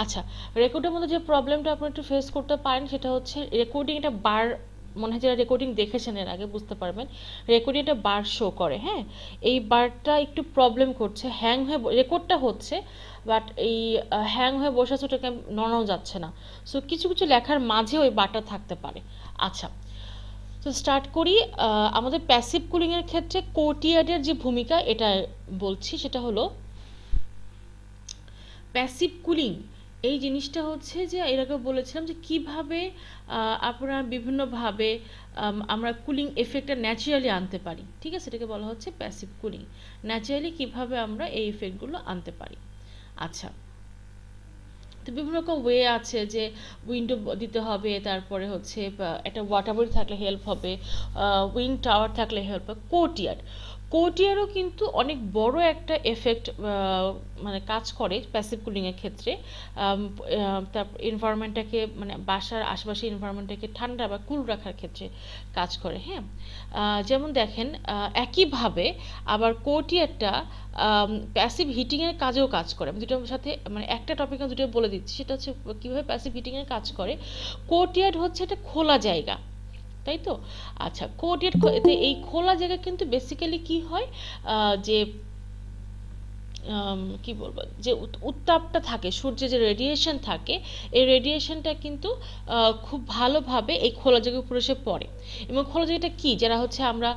আচ্ছা, রেকর্ডের মধ্যে যে প্রবলেমটা আপনারা একটু ফেস করতে পারেন সেটা হচ্ছে রেকর্ডিং এটা বার, মনে হয় যারা রেকর্ডিং দেখেছেন এর আগে বুঝতে পারবেন, রেকর্ডিং একটা বার শো করে, হ্যাঁ। এই বারটা একটু প্রবলেম করছে, হ্যাং হয়ে রেকর্ডটা হচ্ছে, বাট এই হ্যাং হয়ে বসে আছে, ওটাকে নড়ানো যাচ্ছে না। সো কিছু কিছু লেখার মাঝে ওই বারটা থাকতে পারে। আচ্ছা, তো স্টার্ট করি। আমাদের প্যাসিভ কুলিংয়ের ক্ষেত্রে কোটিয়ার্ডের যে ভূমিকা এটা বলছি, সেটা হলো প্যাসিভ কুলিং। এই জিনিসটা হচ্ছে যে এটাকে বলেছিলাম যে কিভাবে আপনারা বিভিন্নভাবে আমরা কুলিং এফেক্টটা ন্যাচারালি আনতে পারি, ঠিক আছে, এটাকে বলা হচ্ছে প্যাসিভ কুলিং। ন্যাচারালি কিভাবে আমরা এই ইফেক্টগুলো আনতে পারি। আচ্ছা, তো বিভিন্ন রকম ওয়ে আছে, যে উইন্ডো দিতে হবে, তারপরে হচ্ছে একটা ওয়াটার বডি থাকলে হেল্প হবে, উইন্ড টাওয়ার থাকলে হেল্প হবে। কোর্টিয়ার্ড, কোর্টিয়ারও কিন্তু অনেক বড় একটা এফেক্ট মানে কাজ করে প্যাসিভ কুলিংয়ের ক্ষেত্রে। তারপর এনভায়রনমেন্টটাকে, মানে বাসার আশেপাশে এনভায়রনমেন্টটাকে ঠান্ডা বা কুল রাখার ক্ষেত্রে কাজ করে, হ্যাঁ। যেমন দেখেন, একইভাবে আবার কোর্টিয়ারটা প্যাসিভ হিটিংয়ের কাজেও কাজ করে। আমি দুটোর সাথে মানে একটা টপিকে দুটো বলে দিচ্ছি, সেটা হচ্ছে কীভাবে প্যাসিভ হিটিংয়ের কাজ করে। কোর্টিয়ার্ড হচ্ছে একটা খোলা জায়গা, তাই তো। আচ্ছা, কোর্টিয়ার্ড, এই খোলা জায়গা কিন্তু বেসিক্যালি কি হয়, যে কি বলবো, যে উত্তাপটা থাকে, সূর্যের যে রেডিয়েশন থাকে, এই রেডিয়েশনটা কিন্তু খুব ভালোভাবে এই খোলা জায়গার উপরে এসে পড়ে। এবং খোলা জায়গাটা কি, যারা হচ্ছে আমরা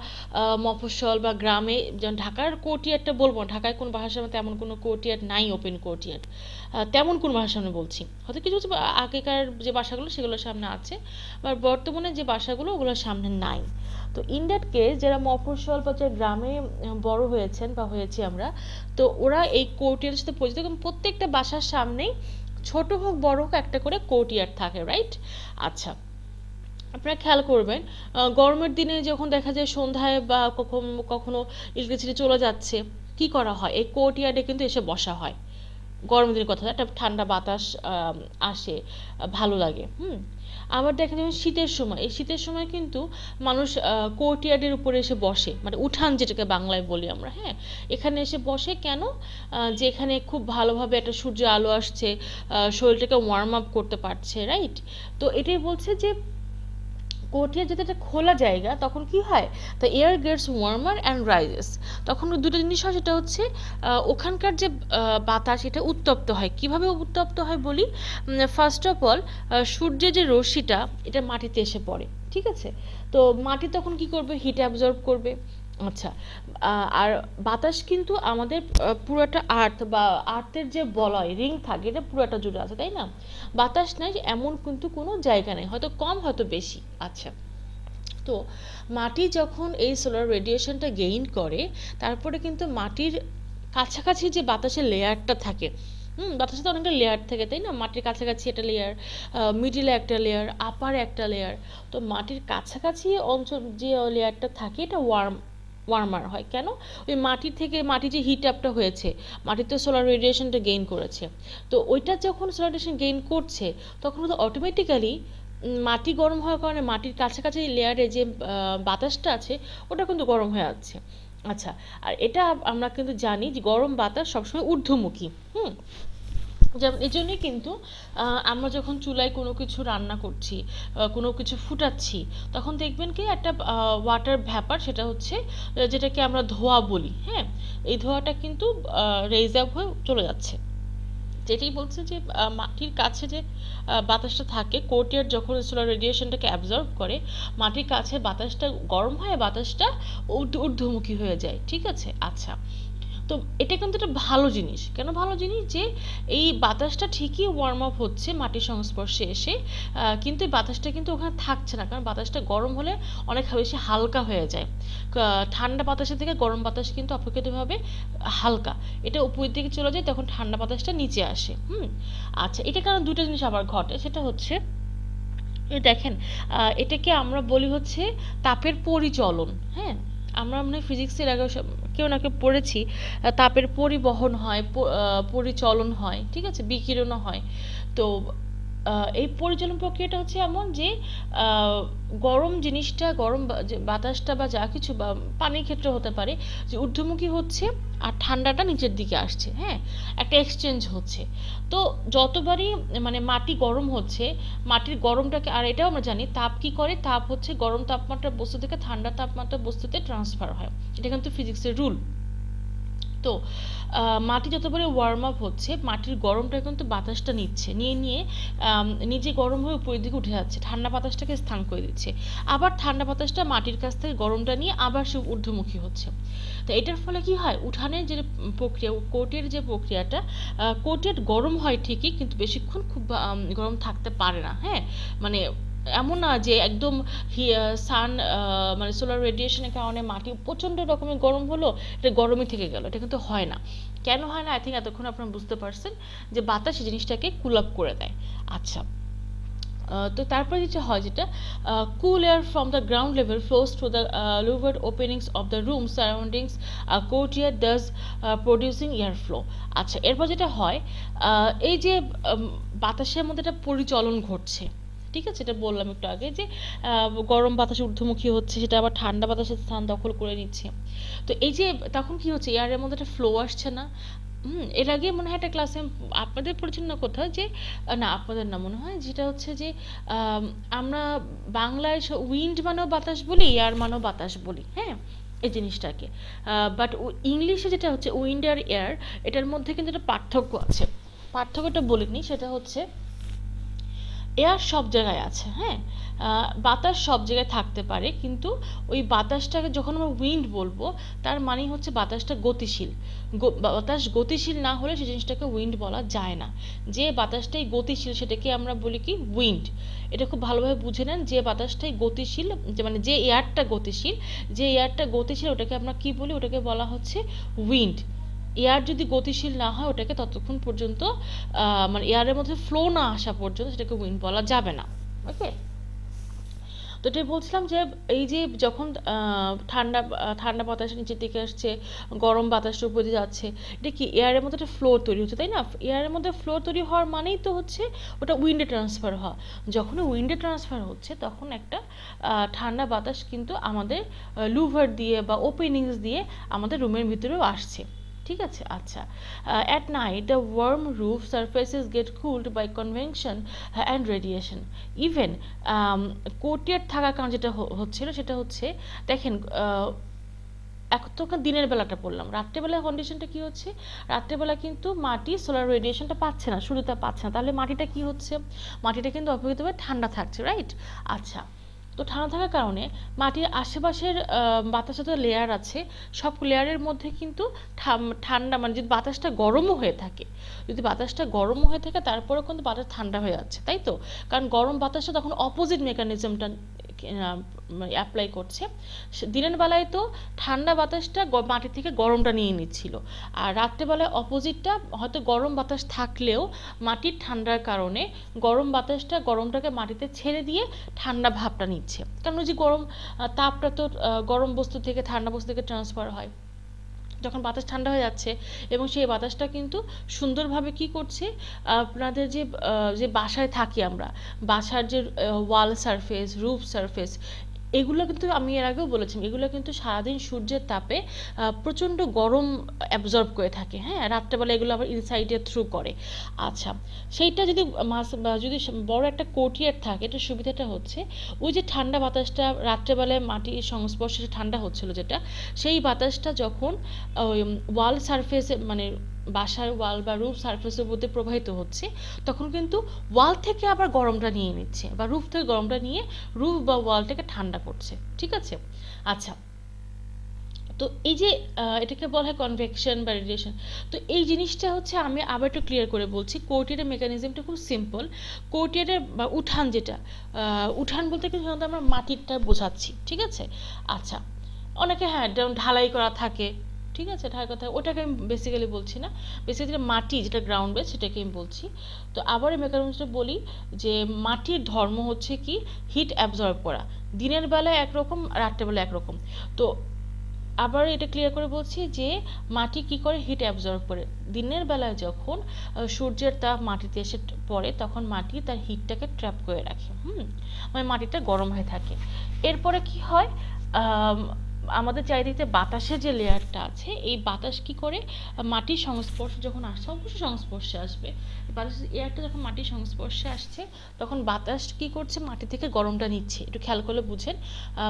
মফস্বল বা গ্রামে, যেমন ঢাকার কোর্টিয়ার্ডটা বলবো, ঢাকায় কোনো বাসার সামনে তেমন কোনো কোর্টিয়ার্ড নাই, ওপেন কোর্টিয়ার্ড তেমন কোনো বাসার সামনে বলছি, হয়তো কিছু কিছু আগেকার যে বাসাগুলো সেগুলোর সামনে আছে, বা বর্তমানে যে বাসাগুলো ওগুলোর সামনে নাই। তো ইন দ্যাট কেস, যারা মফস্বল বা যারা গ্রামে বড় হয়েছেন বা হয়েছি আমরা, তো ওরা এই কোর্টিয়ার্ডের সাথে পরিচিত, এবং প্রত্যেকটা বাসার সামনেই ছোট হোক বড় হোক একটা করে কোর্টিয়ার্ড থাকে, রাইট। আচ্ছা, আপনারা খেয়াল করবেন, গরমের দিনে যখন দেখা যায় সন্ধ্যায় বা কখনো কখনো ইলেকট্রিসিটি চলে যাচ্ছে, কি করা হয়, এই কোর্টিয়ার্ডে কিন্তু এসে বসা হয়। গরমের দিনের কথা, একটা ঠান্ডা বাতাস আসে, ভালো লাগে। আবার দেখা যাবে শীতের সময়, এই শীতের সময় কিন্তু মানুষ কোর্টইয়ার্ডের উপরে এসে বসে, মানে উঠান যেটাকে বাংলায় বলি আমরা, হ্যাঁ। এখানে এসে বসে কেন, যে এখানে খুব ভালোভাবে একটা সূর্য আলো আসছে, শরীরটাকে ওয়ার্ম আপ করতে পারছে, রাইট। তো এটাই বলছে যে কোর্টিয়ার যেটা একটা খোলা জায়গা, তখন কি হয়, the air gets warmer and rises. তখন দুটো জিনিস হয়, সেটা হচ্ছে ওখানকার যে বাতাস, এটা উত্তপ্ত হয়। কিভাবে উত্তপ্ত হয় বলি, ফার্স্ট অফ অল সূর্যের যে রশ্মিটা, এটা মাটিতে এসে পড়ে, ঠিক আছে। তো মাটি তখন কি করবে, হিট অ্যাবজর্ব করবে। আচ্ছা, আর বাতাস কিন্তু আমাদের পুরোটা আর্থ বা আর্থের যে বলয় রিং থাকে, এটা পুরোটা জুড়ে আছে, তাই না। বাতাস নাই এমন কিন্তু কোনো জায়গা নেই, হয়তো কম হয়তো বেশি। আচ্ছা, তো মাটি যখন এই সোলার রেডিয়েশনটা গেইন করে, তারপরে কিন্তু মাটির কাছাকাছি যে বাতাসের লেয়ারটা থাকে, বাতাসে তো অনেকটা লেয়ার থাকে, তাই না। মাটির কাছাকাছি একটা লেয়ার, মিডিলে একটা লেয়ার, আপারে একটা লেয়ার। তো মাটির কাছাকাছি অঞ্চল যে লেয়ারটা থাকে, এটা ওয়ার্মার হয় কেন, ওই মাটি থেকে, মাটি যে হিট আপটা হয়েছে, মাটিতে সোলার রেডিয়েশনটা গেইন করেছে, তো ওইটা যখন সোলার রেডিয়েশন গেইন করছে, তখন তো অটোমেটিক্যালি মাটি গরম হওয়ার কারণে মাটির কাছাকাছি লেয়ারে যে বাতাসটা আছে, ওটা কিন্তু গরম হয়ে যাচ্ছে। আচ্ছা, আর এটা আমরা কিন্তু জানি যে গরম বাতাস সবসময় ঊর্ধ্বমুখী। যেমন এই জন্যই কিন্তু আমরা যখন চুলায় কোনো কিছু রান্না করছি, কোনো কিছু ফুটাচ্ছি, তখন দেখবেন কি একটা ওয়াটার ভ্যাপার, সেটা হচ্ছে যেটাকে আমরা ধোঁয়া বলি, হ্যাঁ। এই ধোঁয়াটা কিন্তু রেইজ আপ হয়ে চলে যাচ্ছে। যেটাই বলছে যে মাটির কাছে যে বাতাসটা থাকে, কোর্টিয়ার যখন সোলার রেডিয়েশনটাকে অ্যাবজর্ব করে, মাটির কাছে বাতাসটা গরম হয়, বাতাসটা ঊর্ধ্বমুখী হয়ে যায়, ঠিক আছে। আচ্ছা, তো এটা কিন্তু একটা ভালো জিনিস। কেন ভালো জিনিস, যে এই বাতাসটা ঠিকই ওয়ার্ম আপ হচ্ছে মাটির সংস্পর্শে এসে, কিন্তু এই বাতাসটা কিন্তু ওখানে থাকছে না, কারণ বাতাসটা গরম হলে অনেক বেশি হালকা হয়ে যায়। ঠান্ডা বাতাসের থেকে গরম বাতাস কিন্তু অপেক্ষাকৃতভাবে হালকা, এটা উপরের দিকে চলে যায়, তখন ঠান্ডা বাতাসটা নিচে আসে। আচ্ছা, এটা কারণ দুটো জিনিস আবার ঘটে, সেটা হচ্ছে দেখেন, এটাকে আমরা বলি হচ্ছে তাপের পরিচলন, হ্যাঁ। আমরা মনে হয় ফিজিক্সের আগে কেউ না কেউ পড়েছি, তাপের পরিবহন হয়, পরিচলন হয়, ঠিক আছে, বিকিরণও হয়। তো এই পরিচালন প্রক্রিয়াটা হচ্ছে এমন যে গরম জিনিসটা, যে বাতাসটা বা যা কিছু বা পানির ক্ষেত্রে হতে পারে, যে ঊর্ধ্বমুখী হচ্ছে আর ঠান্ডাটা নিচের দিকে আসছে, হ্যাঁ, একটা এক্সচেঞ্জ হচ্ছে। তো যতবারই মানে মাটি গরম হচ্ছে, মাটির গরমটাকে, আর এটাও আমরা জানি তাপ কি করে, তাপ হচ্ছে গরম তাপমাত্রার বস্তু থেকে ঠান্ডা তাপমাত্রার বস্তুতে ট্রান্সফার হয়, এটা কিন্তু ফিজিক্সের রুল। তো মাটি যতবারে ওয়ার্ম আপ হচ্ছে, মাটির গরমটা কিন্তু বাতাসটা নিচ্ছে, নিয়ে নিজে গরম হয়ে উপরের দিকে উঠে যাচ্ছে, ঠান্ডা বাতাসটাকে স্থান করে দিচ্ছে। আবার ঠান্ডা বাতাসটা মাটির কাছ থেকে গরমটা নিয়ে আবার সে ঊর্ধ্বমুখী হচ্ছে। তো এটার ফলে কি হয়, উঠানের যে প্রক্রিয়া, কোটের যে প্রক্রিয়াটা, কোটের গরম হয় ঠিকই, কিন্তু বেশিক্ষণ খুব গরম থাকতে পারে না, হ্যাঁ, মানে এমন না যে একদম সান মানে সোলার রেডিয়েশনের কারণে মাটি প্রচণ্ড রকমের গরম হলো, এটা গরমই থেকে গেল, এটা কিন্তু হয় না। কেন হয় না, আই থিঙ্ক এতক্ষণ আপনারা বুঝতে পারছেন যে বাতাস এই জিনিসটাকে কুল আপ করে দেয়। আচ্ছা, তো তারপরে যেটা হয়, যেটা cool air from the ground level flows through the louvered openings of the room surroundings courtyard, thus producing air flow। আচ্ছা, এরপর যেটা হয়, এই যে বাতাসের মধ্যে একটা পরিচলন ঘটছে, ঠিক আছে, এটা বললাম একটু আগে যে গরম বাতাস ঊর্ধ্বমুখী হচ্ছে, সেটা আবার ঠান্ডা বাতাসের স্থান দখল করে নিচ্ছে। তো এই যে তখন কি হচ্ছে, এয়ারের মধ্যে একটা ফ্লো আসছে না। এর আগে মনে হয় একটা ক্লাসে আপনাদের পড়েছেন না কোথাও, যে না আপনাদের না, মনে হয় যেটা হচ্ছে যে আমরা বাংলায় উইন্ড মানেও বাতাস বলি, এয়ার মানেও বাতাস বলি, হ্যাঁ, এই জিনিসটাকে। বাট ইংলিশে যেটা হচ্ছে উইন্ড আর এয়ার, এটার মধ্যে কিন্তু একটা পার্থক্য আছে। পার্থক্যটা বলিনি, সেটা হচ্ছে এয়ার সব জায়গায় আছে, হ্যাঁ, বাতাস সব জায়গায় থাকতে পারে, কিন্তু ওই বাতাসটাকে যখন আমরা উইন্ড বলবো, তার মানে হচ্ছে বাতাসটা গতিশীল। বাতাস গতিশীল না হলে সেই জিনিসটাকে উইন্ড বলা যায় না। যে বাতাসটাই গতিশীল সেটাকে আমরা বলি কি, উইন্ড। এটা খুব ভালোভাবে বুঝে নেন, যে বাতাসটাই গতিশীল, যে মানে যে এয়ারটা গতিশীল, ওটাকে আমরা কি বলি, ওটাকে বলা হচ্ছে উইন্ড। এয়ার যদি গতিশীল না হয়, ওটাকে ততক্ষণ পর্যন্ত মানে এয়ারের মধ্যে ফ্লো না আসা পর্যন্ত সেটাকে উইন্ড বলা যাবে না। ওকে, তো এটাই বলছিলাম যে এই যে যখন ঠান্ডা বাতাস নিচের দিকে আসছে, গরম বাতাসের উপর দিয়ে যাচ্ছে, এটা কি এয়ারের মধ্যে একটা ফ্লো তৈরি হচ্ছে, তাই না? এয়ারের মধ্যে ফ্লো তৈরি হওয়ার মানেই তো হচ্ছে ওটা উইন্ডে ট্রান্সফার হওয়া। যখন উইন্ডে ট্রান্সফার হচ্ছে, তখন একটা ঠান্ডা বাতাস কিন্তু আমাদের লুভার দিয়ে বা ওপেনিংস দিয়ে আমাদের রুমের ভিতরেও আসছে, ঠিক আছে। আচ্ছা, at night the warm roof surfaces get cooled by convection and radiation. Even কোটিয়ার থাকার কারণ যেটা হচ্ছিল, সেটা হচ্ছে, দেখেন, তখন দিনের বেলাটা পড়লাম, রাত্রেবেলার কন্ডিশনটা কি হচ্ছে, রাত্রেবেলা কিন্তু মাটি সোলার রেডিয়েশনটা পাচ্ছে না, সূর্যতা পাচ্ছে না, তাহলে মাটিটা কি হচ্ছে, মাটিটা কিন্তু অপেক্ষিতভাবে ঠান্ডা থাকছে, রাইট। আচ্ছা, তো ঠান্ডা থাকার কারণে মাটির আশেপাশের বাতাসে তো লেয়ার আছে, সব লেয়ারের মধ্যে কিন্তু ঠান্ডা, মানে যদি বাতাসটা গরমও হয়ে থাকে, তারপরেও কিন্তু বাতাস ঠান্ডা হয়ে যাচ্ছে, তাই তো? কারণ গরম বাতাসটা তখন অপোজিট মেকানিজমটা অ্যাপ্লাই করছে। দিনের বেলায় তো ঠান্ডা বাতাসটা মাটি থেকে গরমটা নিয়ে নিচ্ছিল, আর রাত্রেবেলায় অপোজিটটা, হয়তো গরম বাতাস থাকলেও মাটির ঠান্ডার কারণে গরমটাকে মাটিতে ছেড়ে দিয়ে ঠান্ডা ভাবটা নিচ্ছে, কারণ ওই যে তাপটা তো গরম বস্তু থেকে ঠান্ডা বস্তু থেকে ট্রান্সফার হয়। যখন বাতাস ঠান্ডা হয়ে যাচ্ছে, এবং সেই বাতাসটা কিন্তু সুন্দরভাবে কি করছে, আপনাদের যে বাসায় থাকি আমরা, বাসার যে ওয়াল সারফেস, রুফ সারফেস, এগুলো কিন্তু আমি এর আগেও বলেছি, এগুলো কিন্তু সারাদিন সূর্যের তাপে প্রচণ্ড গরম অ্যাবজর্ব করে থাকে, হ্যাঁ, রাত্রেবেলা এগুলো আবার ইনসাইডে থ্রু করে। আচ্ছা, সেইটা যদি বড় একটা কোর্টিয়ার থাকে, এটার সুবিধাটা হচ্ছে, ওই যে ঠান্ডা বাতাসটা রাত্রেবেলায় মাটির সংস্পর্শে ঠান্ডা হচ্ছিল, যেটা সেই বাতাসটা যখন ওই ওয়াল সারফেসে, মানে বাসার ওয়াল বা রুফ সারফেসের মধ্যে প্রবাহিত হচ্ছে, তখন কিন্তু ওয়াল থেকে আবার গরমটা নিয়ে নিচ্ছে, বা রুফ থেকে গরমটা নিয়ে রুফ বা ওয়ালটাকে ঠান্ডা করছে, ঠিক আছে। আচ্ছা, তো এই যে এটাকে বলা হয় কনভেকশন বা রেডিয়েশন। তো এই জিনিসটা হচ্ছে, আমি আবার একটু ক্লিয়ার করে বলছি, কোর্টিয়ারের মেকানিজমটা খুব সিম্পল। কোর্টিয়ারের বা উঠান, যেটা উঠান বলতে কিন্তু সাধারণত আমরা মাটিরটা বোঝাচ্ছি, ঠিক আছে। আচ্ছা, অনেকে হ্যাঁ ঢালাই করা থাকে, ঠিক আছে, ঢালাই কথা, ওটাকে আমি বেসিক্যালি বলছি না, বেসিক্যালি মাটি যেটা গ্রাউন্ড বেস, সেটাকে আমি বলছি। তো আবার এই মেকানিজমটা বলি, যে মাটির ধর্ম হচ্ছে কি, হিট অ্যাবজর্ব করা, দিনের বেলায় একরকম, রাত্রেবেলায় একরকম। তো আবার এটা ক্লিয়ার করে বলছি যে মাটি কি করে হিট অ্যাবজর্ব করে। দিনের বেলায় যখন সূর্যের তাপ মাটিতে এসে পড়ে তখন মাটি তার হিটটাকে ট্র্যাপ করে রাখে, মানে মাটিটা গরম হয়ে থাকে। এরপরে কি হয়, আমাদের চারিদিকে বাতাসের যে লেয়ারটা আছে, এই বাতাস কি করে মাটির সংস্পর্শে যখন আসছে, অবশ্যই সংস্পর্শে আসবে, বাতাসের এয়ারটা যখন মাটির সংস্পর্শে আসছে তখন বাতাস কি করছে, মাটি থেকে গরমটা নিচ্ছে। একটু খেয়াল করলে বুঝেন,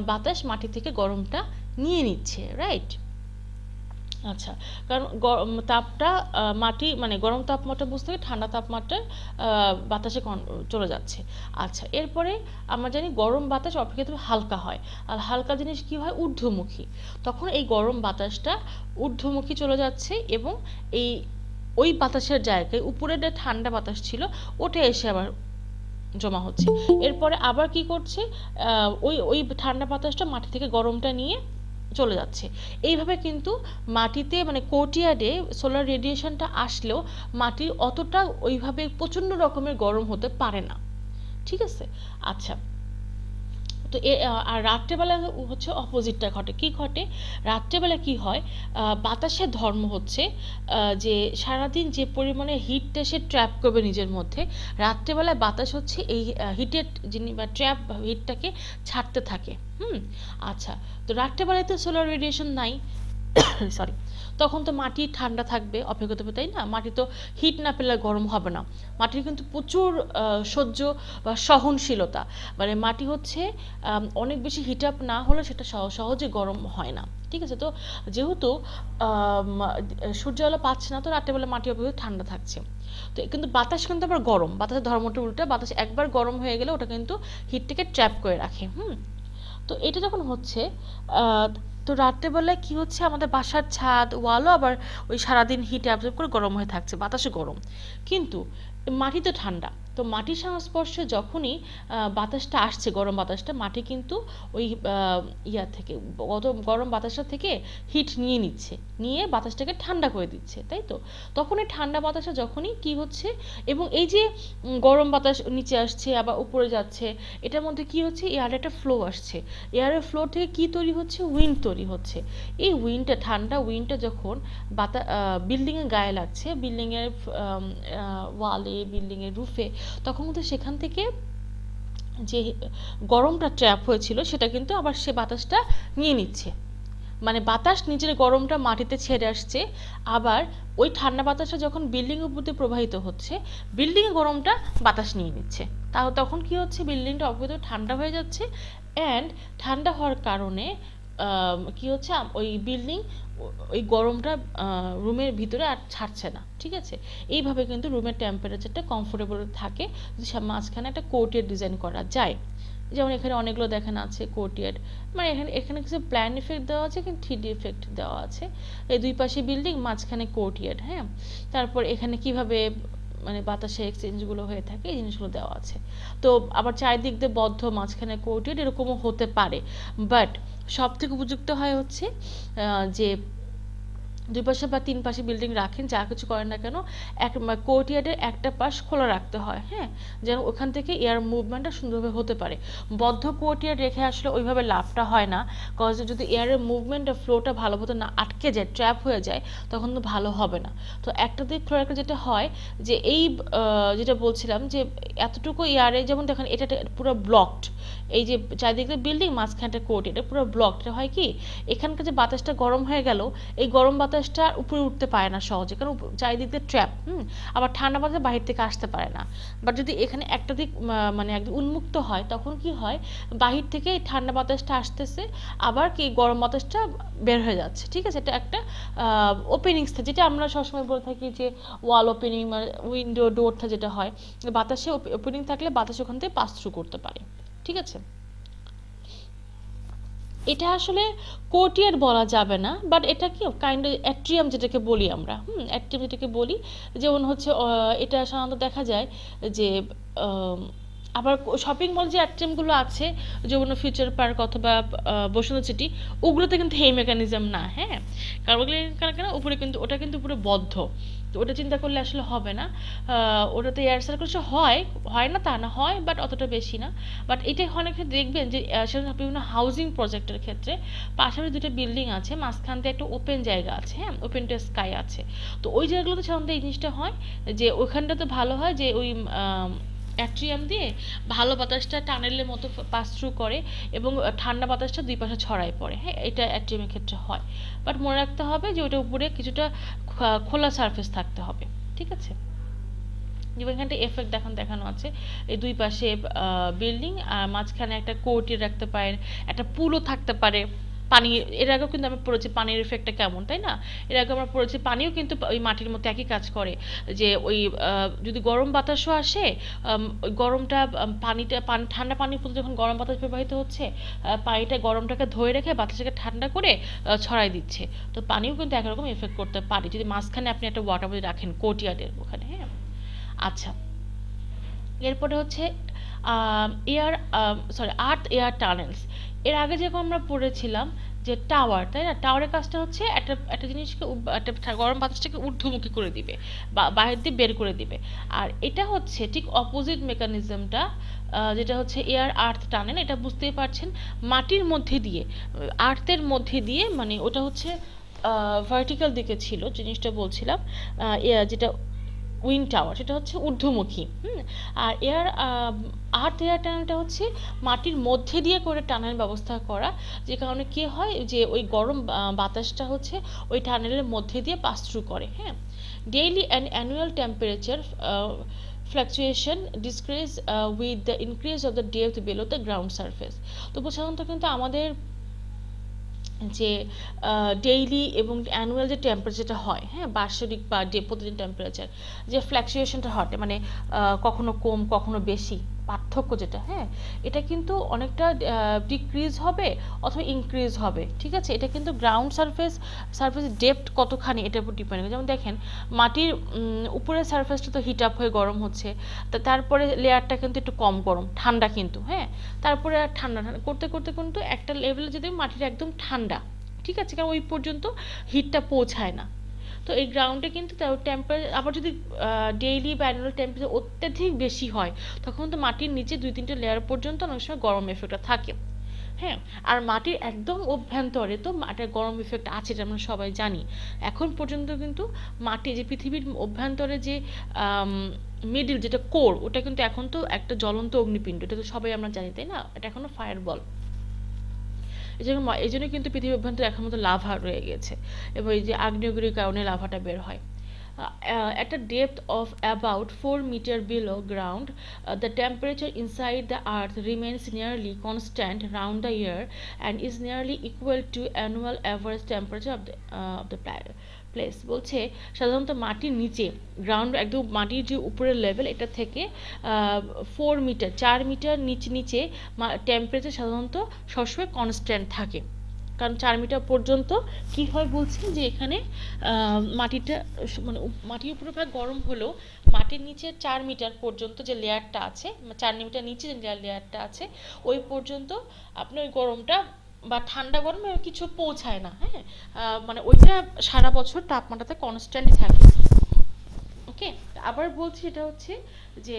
বাতাস মাটি থেকে গরমটা নিয়ে নিচ্ছে, রাইট? আচ্ছা, কারণ তাপটা মাটি মানে গরম তাপমাত্রা বুঝতে হবে, ঠান্ডা তাপমাত্রা বাতাসে চলে যাচ্ছে। আচ্ছা, এরপরে আমরা জানি গরম বাতাস অপেক্ষাকৃত হালকা হয়, আর হালকা জিনিস কি হয়, ঊর্ধ্বমুখী। তখন এই গরম বাতাসটা ঊর্ধ্বমুখী চলে যাচ্ছে এবং এই ওই বাতাসের জায়গায় উপরে যে ঠান্ডা বাতাস ছিল ওটা এসে আবার জমা হচ্ছে। এরপরে আবার কি করছে, ওই ওই ঠান্ডা বাতাসটা মাটি থেকে গরমটা নিয়ে চলে যাচ্ছে। এইভাবে কিন্তু মাটিতে মানে কোর্টইয়ার্ডে সোলার রেডিয়েশনটা আসলেও মাটি অতটা ওইভাবে প্রচণ্ড রকমের গরম হতে পারে না, ঠিক আছে? আচ্ছা, তো আর রাত্রেবেলা হচ্ছে অপোজিটটা ঘটে। কি ঘটে রাত্রেবেলা, কি হয়, বাতাসের ধর্ম হচ্ছে যে সারাদিন যে পরিমাণে হিটটা সে ট্র্যাপ করবে নিজের মধ্যে, রাত্রেবেলায় বাতাস হচ্ছে এই হিটের যিনি বা ট্র্যাপ হিটটাকে ছাড়তে থাকে। আচ্ছা, তো রাত্রেবেলায় তো সোলার রেডিয়েশন নাই, সরি, তখন তো মাটি ঠান্ডা থাকবে অপেক্ষাকৃত, তাই না? মাটি তো হিট না পেলে গরম হবে না। মাটির কিন্তু প্রচুর সহ্য বা সহনশীলতা, মানে মাটি হচ্ছে অনেক বেশি হিট আপ না হলে সেটা সহজে গরম হয় না, ঠিক আছে? তো যেহেতু সূর্যালো পাচ্ছে না, তো রাত্রেবেলা মাটি অপেক্ষা ঠান্ডা থাকছে। তো কিন্তু বাতাস কিন্তু আবার গরম, বাতাসের ধর্মটা উল্টা, বাতাস একবার গরম হয়ে গেলে ওটা কিন্তু হিটটাকে ট্র্যাপ করে রাখে। তো এটা যখন হচ্ছে, তো রাত্রেবেলায় কি হচ্ছে, আমাদের বাসার ছাদ ওয়ালও আবার ওই সারাদিন হিট অ্যাবজর্ব করে গরম হয়ে থাকছে, বাতাসে গরম, কিন্তু মাটি তো ঠান্ডা। তো মাটির সংস্পর্শে যখনই বাতাসটা আসছে, গরম বাতাসটা, মাটি কিন্তু ওই ইয়া থেকে গরম বাতাসটা থেকে হিট নিয়ে নিচ্ছে, নিয়ে বাতাসটাকে ঠান্ডা করে দিচ্ছে, তাই তো? তখন এই ঠান্ডা বাতাসটা যখনই কি হচ্ছে, এবং এই যে গরম বাতাস নিচে আসছে আবার উপরে যাচ্ছে, এটার মধ্যে কি হচ্ছে, এয়ারের একটা ফ্লো আসছে, এয়ারের ফ্লো থেকে কি তৈরি হচ্ছে, উইন্ড তৈরি হচ্ছে। এই উইন্ডটা, ঠান্ডা উইন্ডটা যখন বিল্ডিংয়ের গায়ে লাগছে, বিল্ডিংয়ের ওয়ালে, বিল্ডিংয়ের রুফে, তখন কিন্তু সেখান থেকে যে গরমটা ট্র্যাপ হয়েছিল সেটা কিন্তু আবার সে বাতাসটা নিয়ে নিচ্ছে, মানে বাতাস নিজের গরমটা মাটিতে ছেড়ে আসছে, আবার ওই ঠান্ডা বাতাসটা যখন বিল্ডিংয়ের উপর দিয়ে প্রবাহিত হচ্ছে, বিল্ডিংয়ের গরমটা বাতাস নিয়ে নিচ্ছে। তাও তখন কি হচ্ছে, বিল্ডিংটা অপেক্ষা ঠান্ডা হয়ে যাচ্ছে, অ্যান্ড ঠান্ডা হওয়ার কারণে কি হচ্ছে, ওই বিল্ডিং ওই গরমটা রুমের ভিতরে আর ছাড়ছে না, ঠিক আছে? এইভাবে কিন্তু রুমের টেম্পারেচারটা কমফোর্টেবল থাকে যদি মাঝখানে একটা কোর্টের ডিজাইন করা যায়। যেমন এখানে অনেকগুলো দেখানো আছে কোর্টিয়ার্ড, মানে এখানে এখানে কিছু প্ল্যান ইফেক্ট দেওয়া আছে, কিন্তু 3D ইফেক্ট দেওয়া আছে। এই দুই পাশে বিল্ডিং, মাঝখানে কোর্টিয়ার্ড, হ্যাঁ। তারপর এখানে কিভাবে মানে বাতাসে এক্সচেঞ্জগুলো হয়ে থাকে এই জিনিসগুলো দেওয়া আছে। তো আবার চারিদিক দিয়ে বদ্ধ, মাঝখানে কোর্টিয়ার্ড, এরকমও হতে পারে। বাট সব থেকে উপযুক্ত হয় হচ্ছে যে দুই পাশে বা তিন পাশে বিল্ডিং রাখেন, যা কিছু করেন না কেন, কোর্টইয়ার্ডের একটা পাশ খোলা রাখতে হয়, হ্যাঁ, যেন ওখান থেকে এয়ার মুভমেন্টটা সুন্দরভাবে হতে পারে। বদ্ধ কোর্টইয়ার্ড রেখে আসলে ওইভাবে লাভটা হয় না, কজ যদি এয়ারের মুভমেন্টটা ফ্লোটা ভালো মতো না আটকে যায়, ট্র্যাপ হয়ে যায়, তখন তো ভালো হবে না। তো একটা দিক খেয়াল রাখলে যেটা হয় যে এই যেটা বলছিলাম যে এতটুকু এয়ারে, যেমন দেখেন এটা পুরো ব্লকড, এই যে চারিদিকে বিল্ডিং, মাঝখানটা কোর্ট, এটা পুরো ব্লকড। এটা হয় কি, এখানকার যে বাতাসটা গরম হয়ে গেল, এই গরম বাতাসটা উপরে উঠতে পারে না সহজে, কারণ চারিদিক দিয়ে ট্র্যাপ। আবার ঠান্ডা বাতাস বাহির থেকে আসতে পারে না। বাট যদি এখানে একটা দিক মানে একদম উন্মুক্ত হয়, তখন কি হয়, বাহির থেকে ঠান্ডা বাতাসটা আসতেছে, আবার কি গরম বাতাসটা বের হয়ে যাচ্ছে, ঠিক আছে? এটা একটা ওপেনিংস, যেটা আমরা সবসময় বলে থাকি যে ওয়াল ওপেনিং বা উইন্ডো ডোরটা যেটা হয়, বাতাসে ওপেনিং থাকলে বাতাস ওখান থেকে পাস থ্রু করতে পারে, ঠিক আছে? এটা আসলে কোর্টিয়ার বলা যাবে না, বাট এটা কি কাইন্ড অফ অ্যাট্রিয়াম যেটাকে বলি আমরা, অ্যাট্রিয়াম যেটাকে বলি। যেমন হচ্ছে এটা সাধারণত দেখা যায় যে আবার শপিং মল যে অ্যাট্রিয়ামগুলো আছে, যমুনা ফিউচার পার্ক অথবা বসুন্ধরা সিটি, ওগুলোতে কিন্তু এই মেকানিজম না, হ্যাঁ। কারণ ওগুলো কেন উপরে কিন্তু ওটা কিন্তু পুরো বদ্ধ, তো ওটা চিন্তা করলে আসলে হবে না। ওটাতে এয়ার সার্কুলেশন হয়, হয় না তা না, হয় বাট অতটা বেশি না। বাট এটা অনেক ক্ষেত্রে দেখবেন যে সেরকম বিভিন্ন হাউজিং প্রজেক্টের ক্ষেত্রে পাশাপাশি দুটো বিল্ডিং আছে, মাঝখান দিয়ে একটা ওপেন জায়গা আছে, হ্যাঁ, ওপেন টু স্কাই আছে। তো ওই জায়গাগুলোতে সাধারণত এই জিনিসটা হয় যে ওইখানটাতে ভালো হয় যে ওই অ্যাট্রিয়াম দিয়ে ভালো বাতাসটা টানেলের মতো পাস থ্রু করে এবং ঠান্ডা বাতাসটা দুই পাশে ছড়ায় পড়ে, হ্যাঁ, এটা অ্যাট্রিয়ামের ক্ষেত্রে হয়। বাট মনে রাখতে হবে যে ওটার উপরে কিছুটা খোলা সারফেস থাকতে হবে, ঠিক আছে। যেমন এখানটা এফেক্ট দেখানো আছে, এই দুই পাশে বিল্ডিং আর মাঝখানে একটা কোর্টিয়ার রাখতে পারেন, একটা পুলও থাকতে পারে। পানি, এর আগেও কিন্তু আমরা পড়েছি পানির এফেক্টটা কেমন, তাই না? এর আগে আমরা পড়েছি পানিও কিন্তু ওই মাটির মতো একই কাজ করে, যে ওই যদি গরম বাতাসও আসে, ওই গরমটা ঠান্ডা পানির প্রতি যখন গরম বাতাস প্রবাহিত হচ্ছে, পানিটা গরমটাকে ধরে রেখে বাতাসটাকে ঠান্ডা করে ছড়াই দিচ্ছে। তো পানিও কিন্তু একরকম এফেক্ট করতে পারে যদি মাঝখানে আপনি একটা ওয়াটার বডি রাখেন কোর্টিয়ার্ডের ওখানে, হ্যাঁ। আচ্ছা, এরপরে হচ্ছে এয়ার আর্থ এয়ার টানেলস। এর আগে যেরকম আমরা পড়েছিলাম যে টাওয়ার, তাই না? টাওয়ারের কাজটা হচ্ছে একটা একটা জিনিসকে একটা গরম বাতাসটাকে ঊর্ধ্বমুখী করে দিবে বা বাইরে দিয়ে বের করে দিবে। আর এটা হচ্ছে ঠিক অপোজিট মেকানিজমটা, যেটা হচ্ছে এয়ার আর্থ টানেল। এটা বুঝতেই পারছেন, মাটির মধ্যে দিয়ে, আর্থের মধ্যে দিয়ে, মানে ওটা হচ্ছে ভার্টিক্যাল দিকে ছিল জিনিসটা বলছিলাম, যেটা উইন্ড টাওয়ার সেটা হচ্ছে ঊর্ধ্বমুখী। আর আর্থ এয়ার টানেলটা হচ্ছে মাটির মধ্যে দিয়ে করে টানেল ব্যবস্থা করা, যে কারণে কি হয় যে ওই গরম বাতাসটা হচ্ছে ওই টানেলের মধ্যে দিয়ে পাস থ্রু করে, হ্যাঁ। Daily and annual temperature fluctuation decrease with the increase of the depth below the ground surface। তো সাধারণত কিন্তু আমাদের যে ডেইলি এবং অ্যানুয়াল যে টেম্পারেচারটা হয়, হ্যাঁ, বার্ষিক বা প্রতিদিন টেম্পারেচার যে ফ্ল্যাকচুয়েশনটা ঘটে, মানে কখনো কম কখনো বেশি পার্থক্য যেটা, হ্যাঁ, এটা কিন্তু অনেকটা ডিক্রিজ হবে অথবা ইনক্রিজ হবে, ঠিক আছে। এটা কিন্তু গ্রাউন্ড সারফেস ডেপথ কতখানি এটার উপর ডিপেন্ড করে। যেমন দেখেন, মাটির উপরের সারফেসটা তো হিট আপ হয়ে গরম হচ্ছে, তারপরে লেয়ারটা কিন্তু একটু কম গরম ঠান্ডা কিন্তু, হ্যাঁ, তারপরে আর ঠান্ডা করতে করতে কিন্তু একটা লেভেলে যদি মাটিটা একদম ঠান্ডা, ঠিক আছে, কারণ ওই পর্যন্ত হিটটা পৌঁছায় না। তো এই গ্রাউন্ডে কিন্তু টেম্পারেচার আবার যদি ডেইলি বা অ্যানুয়াল টেম্পারেচার অত্যাধিক বেশি হয়, তখন তো মাটির নিচে 2-3টে লেয়ার পর্যন্ত অনেক সময় গরম এফেক্টটা থাকে, হ্যাঁ। আর মাটির একদম অভ্যন্তরে তো একটা গরম ইফেক্ট আছে, যেটা আমরা সবাই জানি। এখন পর্যন্ত কিন্তু মাটি, যে পৃথিবীর অভ্যন্তরে যে মিডিল যেটা কোর, ওটা কিন্তু এখন তো একটা জ্বলন্ত অগ্নিপিণ্ড, এটা তো সবাই আমরা জানি, তাই না? এটা এখনো ফায়ার বল। এই জন্য কিন্তু পৃথিবীর অভ্যন্তরে এখন মতো লাভা রয়ে গেছে, এবং এই যে আগ্নেয়গিরির কারণে লাভাটা বের হয়। At a depth of about 4 meter below ground, the temperature inside the earth remains nearly constant round the year and is nearly equal to annual average temperature of the place. বলছে সাধারণত মাটির নিচে, গ্রাউন্ড একদম মাটির যে উপরের level, এটা থেকে 4 মিটার 4 মিটার নিচে টেম্পারেচার সাধারণত সবসময় কনস্ট্যান্ট থাকে। কারণ 4 মিটার পর্যন্ত কি হয় বলছেন যে এখানে মাটিটা, মানে মাটির উপরে প্রায় গরম হলেও মাটির নিচে 4 মিটার পর্যন্ত যে লেয়ারটা আছে, 4 মিটার নিচে যে লেয়ারটা আছে, ওই পর্যন্ত আপনার ওই গরমটা বা ঠান্ডা গরম কিছু পৌঁছায় না, হ্যাঁ। মানে ওইটা সারা বছর তাপমাত্রাতে কনস্ট্যান্টই থাকে, ওকে। আবার বলছি, এটা হচ্ছে যে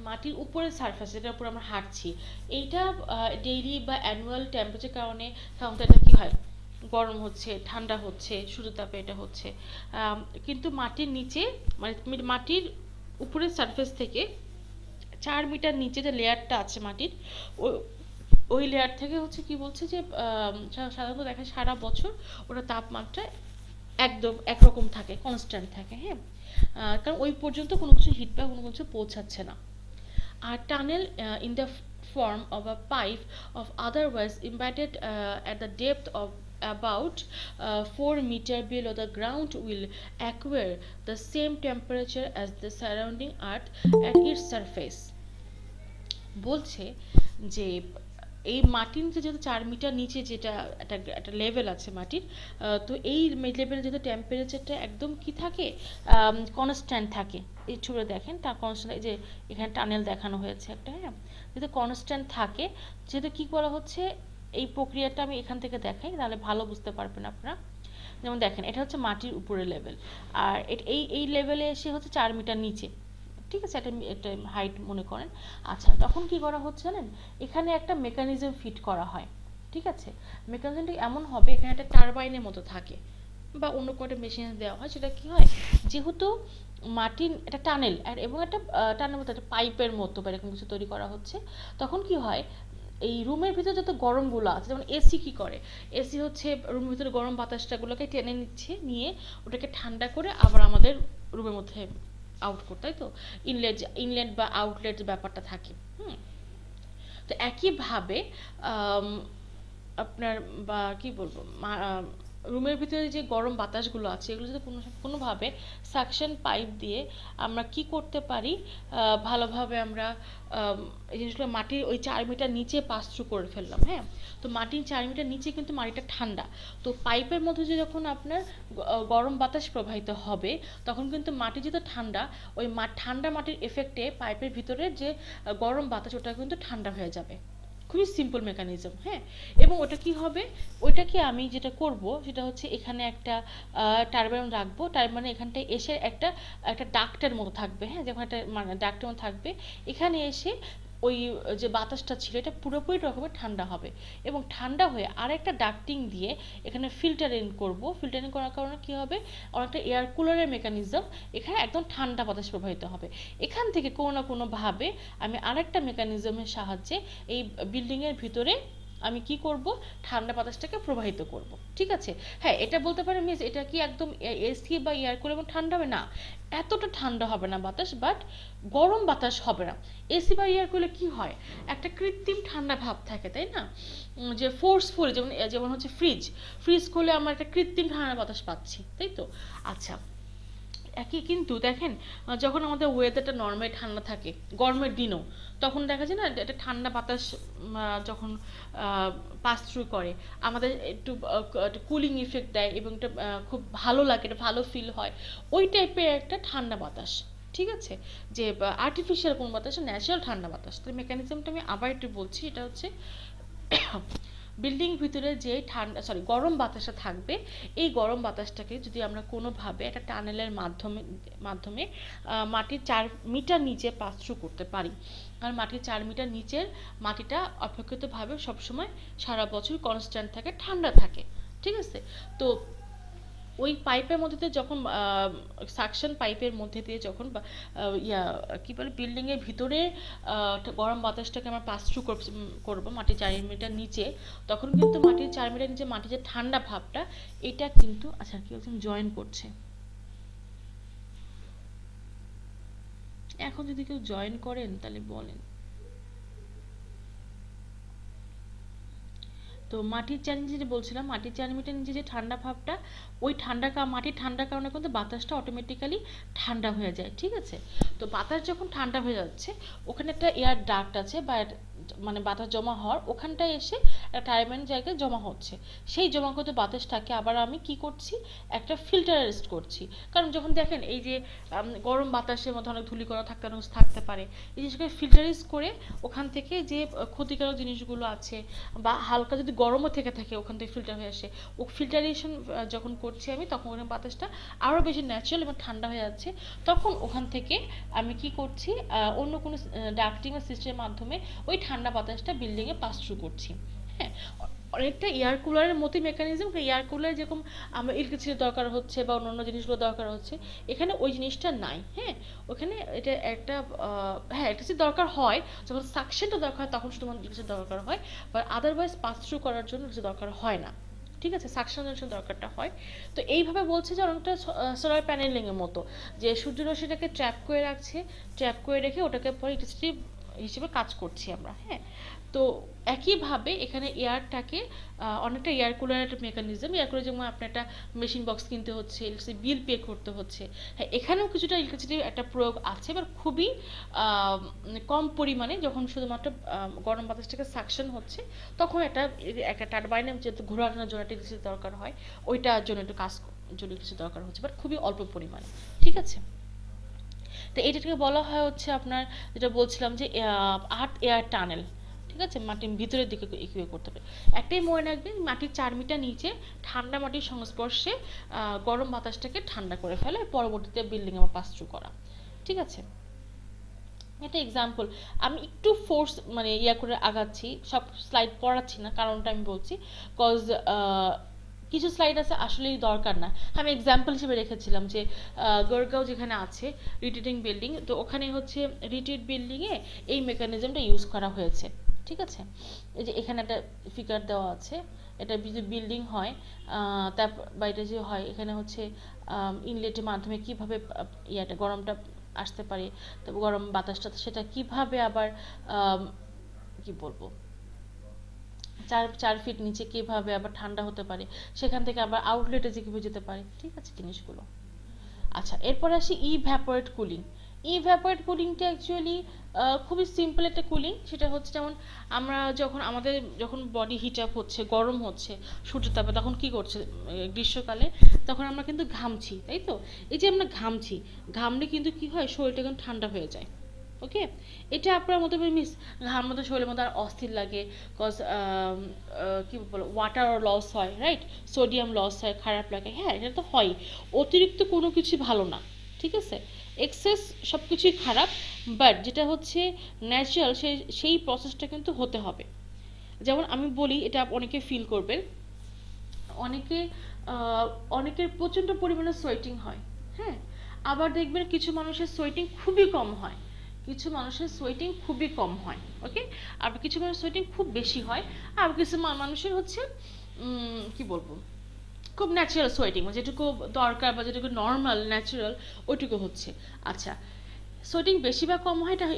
মাটির উপরের সারফেস, যেটার উপর আমরা হাঁটছি, এইটা ডেইলি বা অ্যানুয়াল টেম্পারেচার কারণে সাধারণত এটা কি হয়, গরম হচ্ছে ঠান্ডা হচ্ছে সূর্যতাপে এটা হচ্ছে। কিন্তু মাটির নিচে, মানে মাটির উপরের সারফেস থেকে 4 মিটার নিচে যে লেয়ারটা আছে মাটির, ওই লেয়ার থেকে হচ্ছে কি বলছে যে সাধারণত দেখা সারা বছর ওটা তাপমাত্রা একদম একরকম থাকে, কনস্ট্যান্ট থাকে, হ্যাঁ। কারণ ওই পর্যন্ত কোনো কিছু হিট বা কোনো কিছু পৌঁছাচ্ছে না। A tunnel in the form of a pipe of otherwise embedded at the depth of about 4 meter below the ground will acquire the same temperature as the surrounding earth at its surface। বলছে যে এই মাটির নিচে যেহেতু 4 metre নিচে যেটা একটা level আছে মাটির, তো এই লেভেলে যেহেতু টেম্পারেচারটা একদম কি থাকে, কনস্ট্যান্ট থাকে। এই ছবিটা দেখেন, তা কনস্ট্যান্ট, এই যে এখানে টানেল দেখানো হয়েছে একটা, হ্যাঁ, যেহেতু কনস্ট্যান্ট থাকে, যেহেতু কি করা হচ্ছে, এই প্রক্রিয়াটা আমি এখান থেকে দেখাই তাহলে ভালো বুঝতে পারবেন আপনারা। যেমন দেখেন এটা হচ্ছে মাটির উপরে লেভেল, আর এই লেভেলে এসে হচ্ছে 4 মিটার নিচে, ঠিক আছে, এটা হাইট মনে করেন। আচ্ছা, তখন কি করা হচ্ছে জানেন, এখানে একটা মেকানিজম ফিট করা হয়, ঠিক আছে। মেকানিজমটা এমন হবে, এখানে একটা টারবাইনের মতো থাকে বা অন্য কোনো মেশিন দেওয়া হয়, সেটা কি হয়, যেহেতু মাটির একটা টানেল এবং একটা টানেল মতো একটা পাইপের মতো বা এরকম কিছু তৈরি করা হচ্ছে, তখন কি হয়, এই রুমের ভিতরে যত গরমগুলো আছে, যেমন এসি কি করে, এসি হচ্ছে রুমের ভিতরে গরম বাতাসটাগুলোকে টেনে নিচ্ছে, নিয়ে ওটাকে ঠান্ডা করে আবার আমাদের রুমের মধ্যে আউট করতে, তাই তো, ইনলেট বা আউটলেট ব্যাপারটা থাকে। হুম। তো একইভাবে আপনার বা কি বলবো, রুমের ভিতরে যে গরম বাতাসগুলো আছে, এগুলো যদি কোনোভাবে সাকশন পাইপ দিয়ে আমরা কি করতে পারি, ভালোভাবে আমরা এই জিনিসগুলো মাটির ওই 4 মিটার নিচে পাস থ্রু করে ফেললাম, হ্যাঁ। তো মাটির 4 মিটার নিচে কিন্তু মাটিটা ঠান্ডা, তো পাইপের মধ্যে যে যখন আপনার গরম বাতাস প্রবাহিত হবে, তখন কিন্তু মাটি যেহেতু ঠান্ডা, ওই ঠান্ডা মাটির এফেক্টে পাইপের ভিতরে যে গরম বাতাস, ওটা কিন্তু ঠান্ডা হয়ে যাবে। খুবই সিম্পল মেকানিজম, হ্যাঁ। এবং ওটা কি হবে, ওইটাকে আমি যেটা করব সেটা হচ্ছে, এখানে একটা টারবাইন রাখবো, তার মানে এখানটায় এসে একটা একটা ডাক্টের মতো থাকবে, হ্যাঁ, যেমন একটা মানে ডাক্টের মতো থাকবে, এখানে এসে ওই যে বাতাসটা ছিল এটা পুরোপুরি রকমের ঠান্ডা হবে, এবং ঠান্ডা হয়ে আরেকটা ডাক্টিং দিয়ে এখানে ফিল্টারিং করব। ফিল্টারিং করার কারণে কি হবে, অনেকটা এয়ার কুলারের মেকানিজম, এখানে একদম ঠান্ডা বাতাস প্রবাহিত হবে। এখান থেকে কোনো না কোনোভাবে আমি আরেকটা মেকানিজমের সাহায্যে এই বিল্ডিংয়ের ভিতরে আমি কি করব, ঠান্ডা বাতাসটাকে প্রবাহিত করব, ঠিক আছে। হ্যাঁ, এটা বলতে পারেন মিস, এটা কি একদম এসি বা এয়ার কুলার এবং ঠান্ডা হবে না, এতটা ঠান্ডা হবে না বাতাস, বাট গরম বাতাস হবে না। এসি বা এয়ার কুলারে কি হয়, একটা কৃত্রিম ঠান্ডা ভাব থাকে, তাই না, যে ফোর্সফুল, যেমন যেমন হচ্ছে ফ্রিজ খুলে আমরা একটা কৃত্রিম ঠান্ডা বাতাস পাচ্ছি, তাই তো। আচ্ছা, একই কিন্তু দেখেন, যখন আমাদের ওয়েদারটা নর্মালি ঠান্ডা থাকে গরমের দিনও, তখন দেখা যায় না একটা ঠান্ডা বাতাস যখন পাস থ্রু করে, আমাদের একটু কুলিং ইফেক্ট দেয়, এবং এটা খুব ভালো লাগে, এটা ভালো ফিল হয়, ওই টাইপের একটা ঠান্ডা বাতাস, ঠিক আছে। যে আর্টিফিশিয়াল কোন বাতাস, ন্যাচারাল ঠান্ডা বাতাস। তো মেকানিজমটা আমি আবার একটু বলছি, এটা হচ্ছে বিল্ডিং ভিতরে যে গরম বাতাসটা থাকবে, এই গরম বাতাসটাকে যদি আমরা কোনোভাবে একটা টানেলের মাধ্যমে মাটির 4 মিটার নিচে পাস থ্রু করতে পারি, কারণ মাটির 4 মিটার নিচের মাটিটা অপেক্ষিতভাবে সবসময় সারা বছর কনস্ট্যান্ট থাকে, ঠান্ডা থাকে, ঠিক আছে। তো ওই পাইপের মধ্যে দিয়ে যখন সাকশন পাইপের মধ্যে দিয়ে যখন কি বলে বিল্ডিংয়ের ভিতরে গরম বাতাসটাকে আমরা পাস থ্রু করবো মাটির 4 মিটার নিচে, তখন কিন্তু মাটির 4 মিটার নিচে মাটির যে ঠান্ডা ভাবটা, এটা কিন্তু, আচ্ছা কেউ একজন জয়েন করছে, এখন যদি কেউ জয়েন করেন তাহলে বলেন। তো মাটির চারিনিচে যেটা বলছিলাম, মাটির 4 মিটার নিচে যে ঠান্ডা ভাবটা, ওই মাটির ঠান্ডার কারণে কিন্তু বাতাসটা অটোমেটিক্যালি ঠান্ডা হয়ে যায়, ঠিক আছে। তো বাতাস যখন ঠান্ডা হয়ে যাচ্ছে, ওখানে একটা এয়ার ডাক্ট আছে বা মানে বাতাস জমা হওয়ার, ওখানটায় এসে একটা টারবাইন জায়গায় জমা হচ্ছে, সেই জমাকৃত বাতাসটাকে আবার আমি কি করছি, একটা ফিল্টারেস্ট করছি। কারণ যখন দেখেন এই যে গরম বাতাসের মধ্যে অনেক ধূলিকণা থাকতে পারে, এই জিনিসটাকে ফিল্টারেজ করে ওখান থেকে যে ক্ষতিকারক জিনিসগুলো আছে, বা হালকা যদি গরমও থেকে থাকে, ওখান থেকে ফিল্টার হয়ে আসে, ও ফিল্টারেশন যখন করছি আমি, তখন ওখানে বাতাসটা আরও বেশি ন্যাচারাল এবং ঠান্ডা হয়ে যাচ্ছে। তখন ওখান থেকে আমি কি করছি, অন্য কোনো ডাক্টিং বা সিস্টেমের মাধ্যমে ওই ঠান্ডা বাতাসটা বিল্ডিংয়ে পাস থ্রু করছি, হ্যাঁ। অনেকটা এয়ার কুলারের মতোই মেকানিজম। এয়ার কুলার যেরকম আমার ইলেকট্রিসিটি দরকার হচ্ছে বা অন্যান্য জিনিসগুলো দরকার হচ্ছে, এখানে ওই জিনিসটা নাই, হ্যাঁ। ওখানে এটা একটা হ্যাঁ, ইলেকট্রিসিটি দরকার হয়, যখন সাকশনটা দরকার হয় তখন শুধুমাত্র ইলেকট্রিসিটি দরকার হয়, বাট আদারওয়াইজ পাস থ্রু করার জন্য ইলেকট্রিসিটি দরকার হয় না, ঠিক আছে, সাকশনের জন্য দরকারটা হয়। তো এইভাবে বলছে যে অনেকটা সোলার প্যানেলিংয়ের মতো, যে সূর্যরশ্মিটাকে ট্র্যাপ করে রেখে ওটাকে পরে ইলেকট্রিসিটি হিসেবে কাজ করছি আমরা, হ্যাঁ। তো একইভাবে এখানে এয়ারটাকে অনেকটা এয়ার কুলারের মেকানিজম, এয়ার কুলার যেমন আপনার একটা মেশিন বক্স কিনতে হচ্ছে, ইলেকট্রিসিটি বিল পে করতে হচ্ছে, হ্যাঁ, এখানেও কিছুটা ইলেকট্রিসিটির একটা প্রয়োগ আছে, এবার খুবই কম পরিমাণে। যখন শুধুমাত্র গরম বাতাসটাকে সাকশন হচ্ছে, তখন একটা টারবাইনের যেহেতু ঘোরানোর জন্য একটা ইলেকট্রিসিটি দরকার হয়, ওইটার জন্য একটু জন্য ইলেকট্রিসিটি দরকার হচ্ছে, বাট খুবই অল্প পরিমাণে, ঠিক আছে। তো এটাকে বলা হয় হচ্ছে আপনার, যেটা বলছিলাম যে আর্থ এয়ার টানেল, ঠিক আছে, মাটির ভিতরের দিকে ইকুয়ে করতে হবে। একটাই মনে রাখবেন, মাটির 4 মিটার নিচে ঠান্ডা মাটির সংস্পর্শে গরম বাতাসটাকে ঠান্ডা করে ফেলে, পরবর্তীতে বিল্ডিং আবার পাস থ্রু করা। ঠিক আছে, এটা এক্সাম্পল। আমি একটু ফোর্স মানে করে আগাচ্ছি, সব স্লাইড পড়াচ্ছি না, কারণটা আমি বলছি কজ কিছু স্লাইড আছে আসলেই দরকার না। আমি এক্সাম্পল হিসেবে রেখেছিলাম যে গড়গাঁও যেখানে আছে রিট্রিটিং বিল্ডিং, তো ওখানে হচ্ছে রিট্রিট বিল্ডিংয়ে এই মেকানিজমটা ইউজ করা হয়েছে। ঠিক আছে, এই যে এখানে একটা ফিগার দেওয়া আছে, এটা যদি বিল্ডিং হয় তারপর বা এটা যে হয়, এখানে হচ্ছে ইনলেটের মাধ্যমে কিভাবে গরমটা আসতে পারে, তবে গরম বাতাসটা সেটা কিভাবে আবার কি বলবো 4 ফিট নিচে কিভাবে আবার ঠান্ডা হতে পারে, সেখান থেকে আবার আউটলেটে যে কিভাবে যেতে পারে। ঠিক আছে জিনিসগুলো। আচ্ছা, এরপর আসি ইভ্যাপোরেট কুলিং। ইভ্যাপোরেট কুলিংটা অ্যাকচুয়ালি খুবই সিম্পল একটা কুলিং। সেটা হচ্ছে যেমন আমরা যখন বডি হিট আপ হচ্ছে, গরম হচ্ছে সূর্যতাপে, তখন কি করছে গ্রীষ্মকালে, তখন আমরা কিন্তু ঘামছি, তাই তো? এই যে আমরা ঘামছি, ঘামলে কিন্তু কি হয়, শরীরটা কিন্তু ঠান্ডা হয়ে যায়। ওকে, এটা আপনার মতো মিস ঘাম মতো শরীরের মধ্যে আর অস্থির লাগে, কজ কি বলো, ওয়াটার লস হয়, রাইট, সোডিয়াম লস হয়, খারাপ লাগে, হ্যাঁ এটা তো হয়। অতিরিক্ত কোনো কিছু ভালো না, ঠিক আছে, এক্সেস সব কিছুই খারাপ, বাট যেটা হচ্ছে ন্যাচারাল সেই প্রসেসটা কিন্তু হতে হবে। যেমন আমি বলি, এটা অনেকে ফিল করবেন, অনেকে অনেকের প্রচণ্ড পরিমাণে সোয়েটিং হয়, হ্যাঁ, আবার দেখবেন কিছু মানুষের সোয়েটিং খুবই কম হয়, কিছু মানুষের সোয়েটিং খুবই কম হয়, ওকে, আবার কিছু মানুষের সোয়েটিং খুব বেশি হয়, আর কিছু মানুষের হচ্ছে কি বলবো, খুব ন্যাচারাল সোয়েটিং, যেটুকু দরকার বা যেটুকু নর্মাল ন্যাচারাল ওইটুকু হচ্ছে। আচ্ছা, সোয়েটিং বেশি বা কম হয় এটা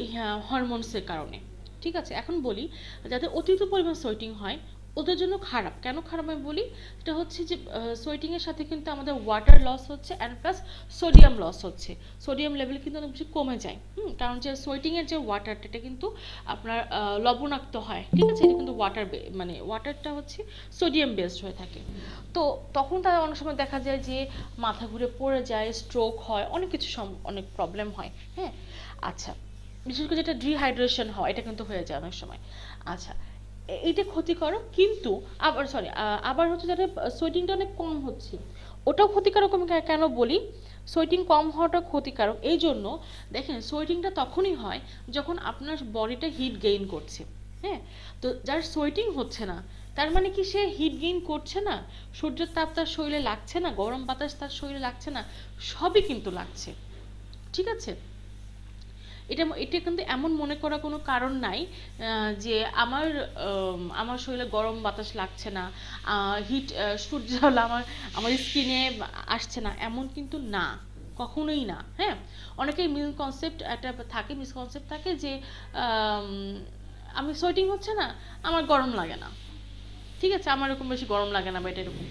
হরমোনসের কারণে। ঠিক আছে, এখন বলি যাদের অতিরিক্ত পরিমাণ সোয়েটিং হয় ওদের জন্য খারাপ। কেন খারাপ আমি বলি, এটা হচ্ছে যে সোয়েটিংয়ের সাথে কিন্তু আমাদের ওয়াটার লস হচ্ছে অ্যান্ড প্লাস সোডিয়াম লস হচ্ছে, সোডিয়াম লেভেল কিন্তু অনেক বেশি কমে যায়। কারণ যে সোয়েটিংয়ের যে ওয়াটারটা, এটা কিন্তু আপনার লবণাক্ত হয়, ঠিক আছে, এটা কিন্তু মানে ওয়াটারটা হচ্ছে সোডিয়াম বেসড হয়ে থাকে। তো তখন তারা অনেক সময় দেখা যায় যে মাথা ঘুরে পড়ে যায়, স্ট্রোক হয়, অনেক কিছু অনেক প্রবলেম হয়, হ্যাঁ। আচ্ছা, বিশেষ করে যেটা ডিহাইড্রেশন হয়, এটা কিন্তু হয়ে যায় অনেক সময়। আচ্ছা, এইটা ক্ষতিকারক, কিন্তু আবার আবার হচ্ছে যাদের সোয়েটিংটা অনেক কম হচ্ছে, ওটাও ক্ষতিকারক। আমি কেন বলি সোয়েটিং কম হওয়াটা ক্ষতিকারক, এই জন্য দেখেন সোয়েটিংটা তখনই হয় যখন আপনার বডিটা হিট গেইন করছে, হ্যাঁ। তো যার সোয়েটিং হচ্ছে না, তার মানে কি সে হিট গেইন করছে না, সূর্যের তাপ তার শরীরে লাগছে না, গরম বাতাস তার শরীরে লাগছে না, সবই কিন্তু লাগছে। ঠিক আছে, এটা কিন্তু এমন মনে করার কোনো কারণ নাই যে আমার শরীরে গরম বাতাস লাগছে না, হিট সূর্য হলো আমার স্কিনে আসছে না, এমন কিন্তু না, কখনোই না, হ্যাঁ। অনেকেই মিসকনসেপ্ট থাকে যে আমি সোয়েটিং হচ্ছে না, আমার গরম লাগে না, ঠিক আছে, আমার এরকম বেশি গরম লাগে না, বা এটা এরকম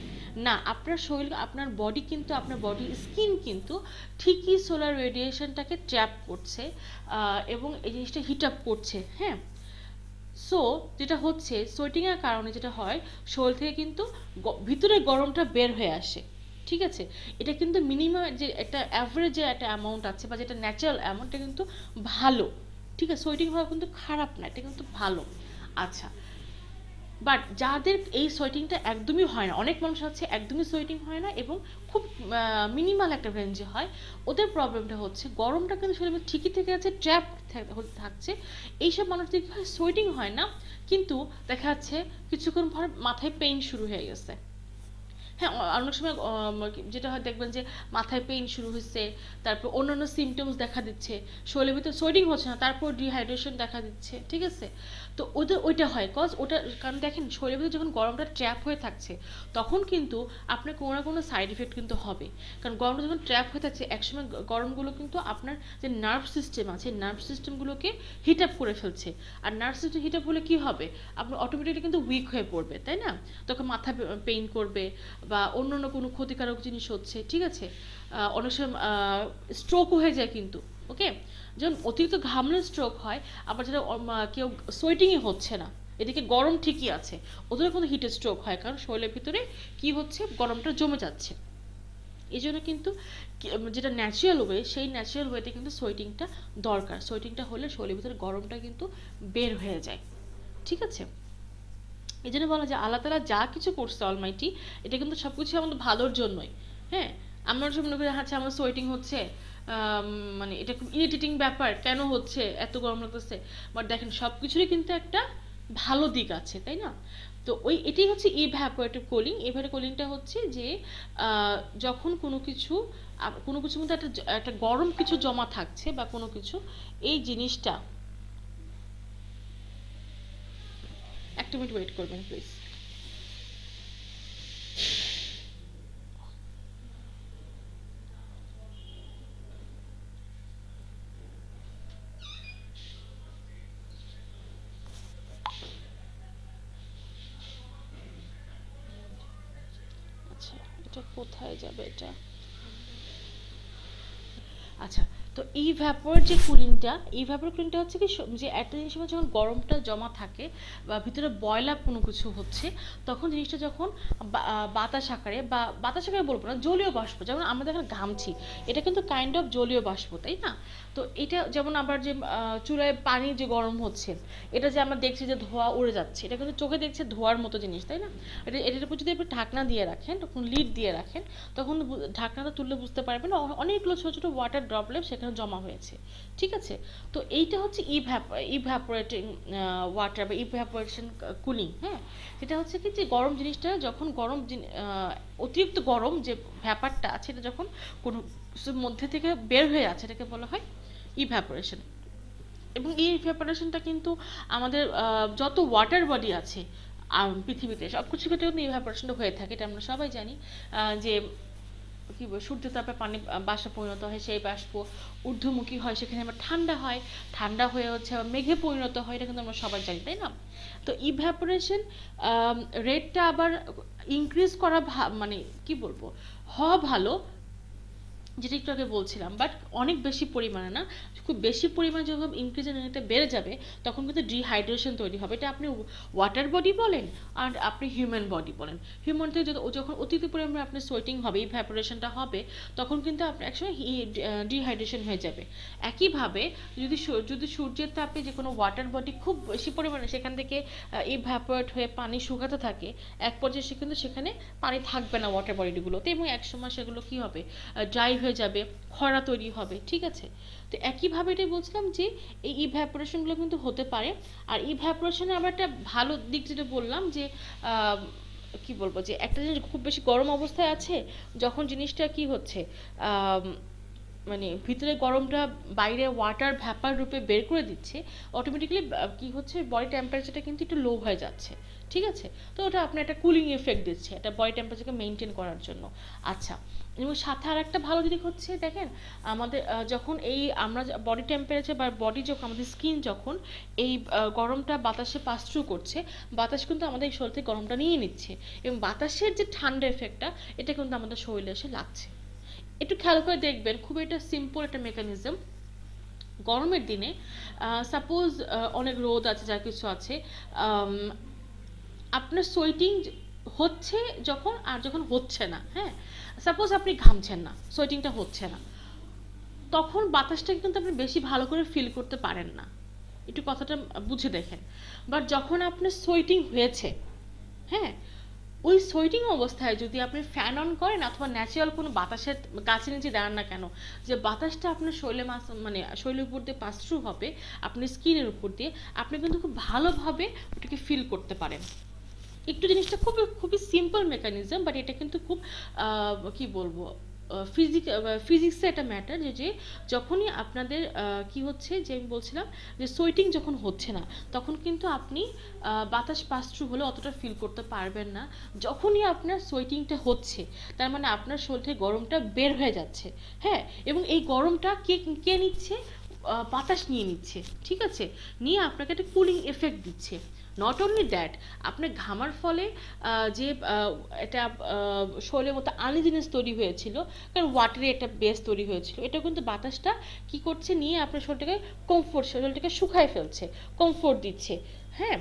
না। আপনার শরীর, আপনার বডি কিন্তু, আপনার বডি স্কিন কিন্তু ঠিকই সোলার রেডিয়েশনটাকে ট্র্যাপ করছে এবং এই জিনিসটা হিট আপ করছে, হ্যাঁ। সো যেটা হচ্ছে সোয়েটিংয়ের কারণে যেটা হয়, শরীর থেকে কিন্তু ভিতরে গরমটা বের হয়ে আসে। ঠিক আছে, এটা কিন্তু মিনিমাম যে একটা অ্যাভারেজ যে একটা অ্যামাউন্ট আছে, বা যেটা ন্যাচারাল অ্যামাউন্টটা কিন্তু ভালো। ঠিক আছে, সোয়েটিং হওয়া কিন্তু খারাপ না, এটা কিন্তু ভালো। আচ্ছা, বাট যাদের এই সোয়েটিংটা একদমই হয় না, অনেক মানুষ আছে একদমই সোয়েটিং হয় না এবং খুব মিনিমাল একটা রেঞ্জে হয়, ওদের প্রবলেমটা হচ্ছে গরমটা কিন্তু শরীরে ঠিকই থেকে আছে, ট্র্যাপ থাকছে। এইসব মানুষদের কি হয়, সোয়েটিং হয় না, কিন্তু দেখা যাচ্ছে কিছুক্ষণ পর মাথায় পেইন শুরু হয়ে গেছে। হ্যাঁ, অনেক সময় যেটা হয় দেখবেন যে মাথায় পেইন শুরু হচ্ছে, তারপর অন্যান্য সিমটমস দেখা দিচ্ছে, শরীরের ভিতরে সোয়েটিং হচ্ছে না, তারপর ডিহাইড্রেশন দেখা দিচ্ছে। ঠিক আছে, তো ওইটা হয় কারণ দেখেন শরীরের ভিতরে যখন গরমটা ট্র্যাপ হয়ে থাকছে, তখন কিন্তু আপনার কোনো না কোনো সাইড এফেক্ট কিন্তু হবে। কারণ গরমটা যখন ট্র্যাপ হয়ে থাকছে, একসময় গরমগুলো কিন্তু আপনার যে নার্ভ সিস্টেম আছে, নার্ভ সিস্টেমগুলোকে হিট আপ করে ফেলছে, আর নার্ভ সিস্টেম হিট আপ হলে কি হবে, আপনার অটোমেটিকলি কিন্তু উইক হয়ে পড়বে, তাই না? তখন মাথা পেইন করবে, বা অন্যান্য কোনো ক্ষতিকারক জিনিস হচ্ছে, ঠিক আছে, অনেক সময় স্ট্রোকও হয়ে যায় কিন্তু, ওকে। যেমন অতিরিক্ত ঘামলে স্ট্রোক হয়, আবার যেটা কেউ সোয়েটিংই হচ্ছে না, এদিকে গরম ঠিকই আছে, ওদের কিন্তু হিটে স্ট্রোক হয়, কারণ শরীরের ভিতরে কি হচ্ছে, গরমটা জমে যাচ্ছে। এই জন্য কিন্তু যেটা ন্যাচারাল ওয়ে, সেই ন্যাচারাল ওয়েতে কিন্তু সোয়েটিংটা দরকার, সোয়েটিংটা হলে শরীরের ভিতরে গরমটা কিন্তু বের হয়ে যায়। ঠিক আছে? এই জন্য বলা যায় আল্লাহ তাআলা যা কিছু করছে অলমাইটি, এটা কিন্তু সবকিছু আমাদের ভালোর জন্যই। হ্যাঁ, আমরা সব মনে করি আচ্ছা আমার সোয়েটিং হচ্ছে, মানে এটা খুব ইরিটেটিং ব্যাপার, কেন হচ্ছে, এত গরম লাগতেছে। বাট দেখেন সবকিছুরই কিন্তু একটা ভালো দিক আছে, তাই না? তো এটাই হচ্ছে ইভ্যাপোরেটিভ কুলিং। ইভ্যাপোরেটিভ কুলিংটা হচ্ছে যে যখন কোনো কিছুর মধ্যে একটা একটা গরম কিছু জমা থাকছে বা কোনো কিছু, এই জিনিসটা, একটা মিনিট ওয়েট করবেন প্লিজ। আচ্ছা, এটা কোথায় যাবে এটা? আচ্ছা, তো ইভ্যাপোরেট কুলিংটা হচ্ছে কি, যে একটা জিনিসের মধ্যে যখন গরমটা জমা থাকে বা ভিতরে বয়ল আপ কোনো কিছু হচ্ছে, তখন জিনিসটা যখন বাতাস আকারে, বা বাতাস আকারে বলবো না, জলীয় বাষ্প, যেমন আমরা দেখেন ঘামছি, এটা কিন্তু কাইন্ড অফ জলীয় বাষ্প, তাই না? তো এটা যেমন আবার যে চুলায় পানি যে গরম হচ্ছে, এটা যে আমরা দেখছি যে ধোঁয়া উড়ে যাচ্ছে, এটা কিন্তু চোখে দেখছে ধোঁয়ার মতো জিনিস, তাই না? এটার উপর যদি আপনি ঢাকনা দিয়ে রাখেন, তখন লিড দিয়ে রাখেন, তখন ঢাকনাটা তুললে বুঝতে পারবেন অনেকগুলো ছোট ছোট ওয়াটার ড্রপলেট সেখানে জমা হয়েছে। ঠিক আছে? তো এইটা হচ্ছে ইভ্যাপোরেটিং ওয়াটার বা ইভ্যাপোরেশন কুলিং। হ্যাঁ, সেটা হচ্ছে কি, যে গরম জিনিসটা যখন অতিরিক্ত গরম যে ব্যাপারটা আছে, এটা যখন কোনো কিছুর মধ্যে থেকে বের হয়ে যাচ্ছে, এটাকে বলা হয় ইভ্যাপোরেশন। এবং এই ইভ্যাপোরেশনটা কিন্তু আমাদের যত ওয়াটার বডি আছে পৃথিবীতে, সব কিছুর ক্ষেত্রে কিন্তু ইভ্যাপোরেশনটা হয়ে থাকে, এটা আমরা সবাই জানি। যে কি বলবো, সূর্যতাপে পানি বাষ্পে পরিণত হয়, সেই বাষ্প ঊর্ধ্বমুখী হয়, সেখানে আবার ঠান্ডা হয়, ঠান্ডা হয়ে হচ্ছে আবার মেঘে পরিণত হয়, এটা কিন্তু আমরা সবাই জানি, তাই না? তো ইভ্যাপোরেশন রেটটা আবার ইনক্রিজ করা মানে কি বলবো, হওয়া ভালো, যেটা একটু আগে বলছিলাম, বাট অনেক বেশি পরিমাণে না। খুব বেশি পরিমাণে যখন ইনক্রিজের রেটটা বেড়ে যাবে, তখন কিন্তু ডিহাইড্রেশন তৈরি হবে। এটা আপনি ওয়াটার বডি বলেন আর আপনি হিউম্যান বডি বলেন, হিউম্যান থেকে যখন অতিরিক্ত পরিমাণে আপনার সোয়েটিং হবে, ইভ্যাপোরেশনটা হবে, তখন কিন্তু আপনার একসময় ডিহাইড্রেশন হয়ে যাবে। একইভাবে যদি সূর্যের তাপে যে কোনো ওয়াটার বডি খুব বেশি পরিমাণে সেখান থেকে ইভ্যাপোরেট হয়ে পানি শুকাতে থাকে, এক পর্যায়ে কিন্তু সেখানে পানি থাকবে না ওয়াটার বডিগুলোতে, এবং একসময় সেগুলো কি হবে, ড্রাই হয়ে যাবে, খরা তৈরি হবে। ঠিক আছে? তো একইভাবে এটাই বলছিলাম যে এই ইভ্যাপোরেশনগুলো কিন্তু হতে পারে। আর ইভ্যাপোরেশনের আবার একটা ভালো দিক যেটা বললাম, যে কি বলবো, যে একটা জিনিস খুব বেশি গরম অবস্থায় আছে, যখন জিনিসটা কি হচ্ছে, মানে ভিতরে গরমটা বাইরে ওয়াটার ভ্যাপার রূপে বের করে দিচ্ছে, অটোমেটিক্যালি কি হচ্ছে, বডি টেম্পারেচারটা কিন্তু একটু লো হয়ে যাচ্ছে। ঠিক আছে? তো ওটা আপনার একটা কুলিং এফেক্ট দিচ্ছে, এটা বডি টেম্পারেচারকে মেনটেন করার জন্য। আচ্ছা, এবং সাথে আর একটা ভালো দিক হচ্ছে, দেখেন আমাদের যখন আমরা বডি টেম্পারেচার বা বডি যখন আমাদের স্কিন যখন এই গরমটা বাতাসে পাস থ্রু করছে, বাতাস কিন্তু আমাদের শরীর থেকে গরমটা নিয়ে নিচ্ছে, এবং বাতাসের যে ঠান্ডা এফেক্টটা, এটা কিন্তু আমাদের শরীরে এসে লাগছে। একটু খেয়াল করে দেখবেন, খুব একটা সিম্পল একটা মেকানিজম। গরমের দিনে সাপোজ অনেক রোদ আছে, যা কিছু আছে, আপনার সোয়েটিং হচ্ছে যখন, আর যখন হচ্ছে না, হ্যাঁ, সাপোজ আপনি ঘামছেন না, সোয়েটিংটা হচ্ছে না, তখন বাতাসটাকে কিন্তু আপনি বেশি ভালো করে ফিল করতে পারেন না। একটু কথাটা বুঝে দেখেন। বাট যখন আপনার সোয়েটিং হয়েছে, হ্যাঁ, ওই সোয়েটিং অবস্থায় যদি আপনি ফ্যান অন করেন অথবা ন্যাচারাল কোনো বাতাসের গাছের নিচে দাঁড়ান না কেন, যে বাতাসটা আপনার মানে শরীরের উপর দিয়ে পাস থ্রু হবে, আপনার স্কিনের উপর দিয়ে, আপনি কিন্তু খুব ভালোভাবে ওটাকে ফিল করতে পারেন। একটু জিনিসটা খুবই সিম্পল মেকানিজম, বাট এটা কিন্তু খুব কি বলবো, ফিজিক্সে একটা ম্যাটার, যে যখনই আপনাদের কি হচ্ছে, যে আমি বলছিলাম যে সোয়েটিং যখন হচ্ছে না, তখন কিন্তু আপনি বাতাস পাস থ্রু হলে অতটা ফিল করতে পারবেন না। যখনই আপনার সোয়েটিংটা হচ্ছে, তার মানে আপনার শরীর থেকে গরমটা বের হয়ে যাচ্ছে। হ্যাঁ, এবং এই গরমটা কে নিচ্ছে, বাতাস নিয়ে নিচ্ছে। ঠিক আছে? নিয়ে আপনাকে একটা কুলিং এফেক্ট দিচ্ছে। নট অনলি দ্যাট, আপনার ঘামার ফলে যে এটা শরীরের মতো আনইজিনেস তৈরি হয়েছিল, কারণ ওয়াটারে একটা বেস তৈরি হয়েছিল, এটা কিন্তু বাতাসটা কি করছে, নিয়ে আপনার শরীরটাকে শুকায় ফেলছে, কমফোর্ট দিচ্ছে। হ্যাঁ,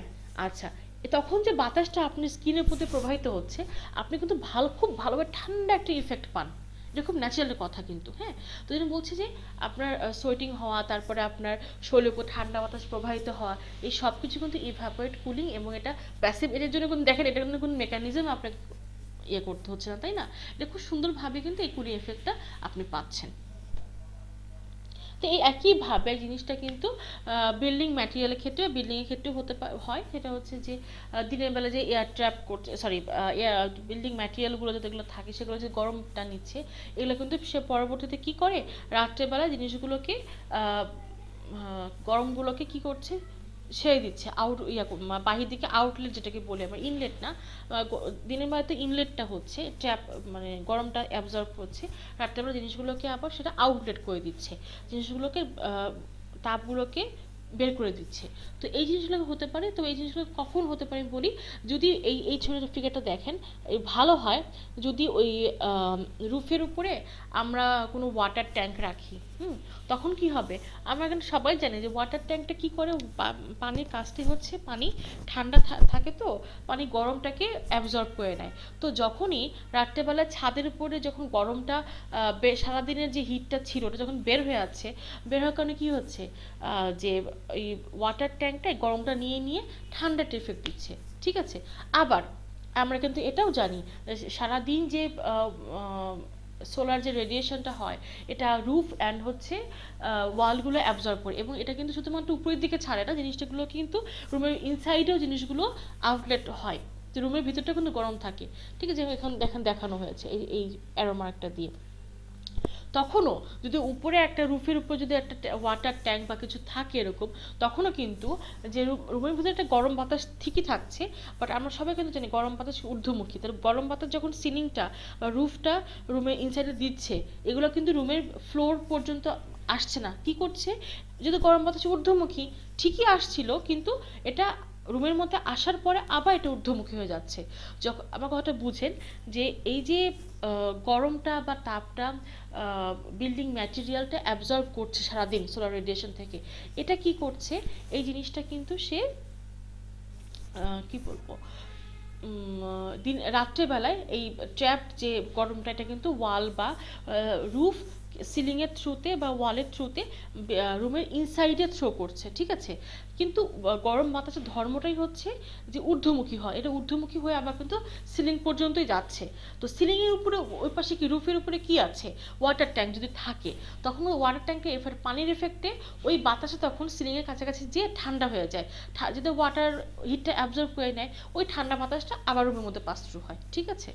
আচ্ছা, তখন যে বাতাসটা আপনার স্কিনের প্রতি প্রবাহিত হচ্ছে, আপনি কিন্তু খুব ভালোভাবে ঠান্ডা একটা ইফেক্ট পান। এটা খুব ন্যাচারাল কথা কিন্তু, হ্যাঁ। তো যেন বলছে যে আপনার সোয়েটিং হওয়া, তারপরে আপনার শরীরের উপর ঠান্ডা বাতাস প্রবাহিত হওয়া, এই সব কিছু কিন্তু ইভাপোরেট কুলিং, এবং এটা প্যাসিভ। এটার জন্য কিন্তু দেখেন, এটা কিন্তু কোনো মেকানিজম আপনাকে করতে হচ্ছে না, তাই না? এটা খুব সুন্দরভাবে কিন্তু এই কুলিং এফেক্টটা আপনি পাচ্ছেন। তো এই একইভাবে জিনিসটা কিন্তু বিল্ডিং ম্যাটেরিয়ালের ক্ষেত্রে, বিল্ডিংয়ের ক্ষেত্রেও হতে হয়। সেটা হচ্ছে যে দিনের বেলা যে এয়ার ট্র্যাপ করছে, সরি, বিল্ডিং ম্যাটেরিয়ালগুলো যেগুলো থাকে সেগুলো যে গরমটা নিচ্ছে, এগুলো কিন্তু সে পরবর্তীতে কি করে, রাত্রেবেলা জিনিসগুলোকে গরমগুলোকে কি করছে, ছেড়ে দিচ্ছে বাহির দিকে, আউটলেট যেটাকে বলি আমরা, ইনলেট না। দিনের বেলা তো ইনলেটটা হচ্ছে ট্র্যাপ, মানে গরমটা অ্যাবজর্ব করছে, রাত্রেবেলা জিনিসগুলোকে আবার সেটা আউটলেট করে দিচ্ছে, জিনিসগুলোকে তাপগুলোকে বের করে দিচ্ছে। তো এই জিনিসগুলো হতে পারে। তো এই জিনিসগুলো কখন হতে পারে বলি, যদি এই ছোট ফিগারটা দেখেন, ভালো হয় যদি ওই রুফের উপরে আমরা কোনো ওয়াটার ট্যাঙ্ক রাখি, তখন কি হবে, আমরা কিন্তু সবাই জানি যে ওয়াটার ট্যাঙ্কটা কি করে, পানির কাজটি হচ্ছে, পানি ঠান্ডা থাকে, তো পানি গরমটাকে অ্যাবজর্ব করে নেয়। তো যখনই রাত্রেবেলা ছাদের উপরে যখন গরমটা সারাদিনের যে হিটটা ছিল ওটা যখন বের হয়ে যাচ্ছে, বের হওয়ার কারণে কি হচ্ছে, যে এই ওয়াটার ট্যাঙ্কটায় গরমটা নিয়ে নিয়ে ঠান্ডাটা এফেক্ট দিচ্ছে, ঠিক আছে। আবার আমরা কিন্তু এটাও জানি সারাদিন যে সোলার যে রেডিয়েশনটা হয়, এটা রুফ অ্যান্ড হচ্ছে ওয়ালগুলো অ্যাবজর্ব করে, এবং এটা কিন্তু শুধুমাত্র উপরের দিকে ছাড়ে না, জিনিসটাগুলো কিন্তু রুমের ইনসাইডেও জিনিসগুলো আউটলেট হয়, যে রুমের ভিতরটা কিন্তু গরম থাকে, ঠিক আছে। এখন দেখানো হয়েছে এই অ্যারো মার্কটা দিয়ে। তখনও যদি উপরে একটা রুফের উপর যদি একটা ওয়াটার ট্যাঙ্ক বা কিছু থাকে এরকম, তখনও কিন্তু যে রুমের ভিতরে একটা গরম বাতাস ঠিকই থাকছে, বাট আমরা সবাই কিন্তু জানি গরম বাতাস ঊর্ধ্বমুখী। তাহলে গরম বাতাস যখন সিলিংটা বা রুফটা রুমের ইনসাইডে দিচ্ছে, এগুলো কিন্তু রুমের ফ্লোর পর্যন্ত আসছে না। কি করছে, যদি গরম বাতাস ঊর্ধ্বমুখী ঠিকই আসছিল, কিন্তু এটা রুমের মধ্যে আসার পরে আবার এটা ঊর্ধ্বমুখী হয়ে যাচ্ছে। যখন আমার কথাটা বুঝেন, যে এই যে গরমটা বা তাপটা বিল্ডিং ম্যাটেরিয়ালটা অ্যাবজর্ব করছে সারাদিন সোলার রেডিয়েশন থেকে, এটা কি করছে, এই জিনিসটা কিন্তু সে কি বলবো, রাত্রেবেলায় এই ট্র্যাপ যে গরমটা, এটা কিন্তু ওয়াল বা রুফ, সিলিংয়ের থ্রুতে বা ওয়ালের থ্রুতে রুমের ইনসাইডে থ্রো করছে, ঠিক আছে। কিন্তু গরম বাতাসের ধর্মটাই হচ্ছে যে ঊর্ধ্বমুখী হয়, এটা ঊর্ধ্বমুখী হয়ে আবার কিন্তু সিলিং পর্যন্তই যাচ্ছে। তো সিলিংয়ের উপরে, ওই পাশে কি রুফের উপরে কি আছে, ওয়াটার ট্যাঙ্ক যদি থাকে, তখন ওই ওয়াটার ট্যাঙ্কের পানির এফেক্টে ওই বাতাসে তখন সিলিংয়ের কাছাকাছি যেয়ে ঠান্ডা হয়ে যায়, যদি ওয়াটার হিটটা অ্যাবজর্ব করে নেয়, ওই ঠান্ডা বাতাসটা আবার রুমের মধ্যে পাস থ্রু হয়, ঠিক আছে।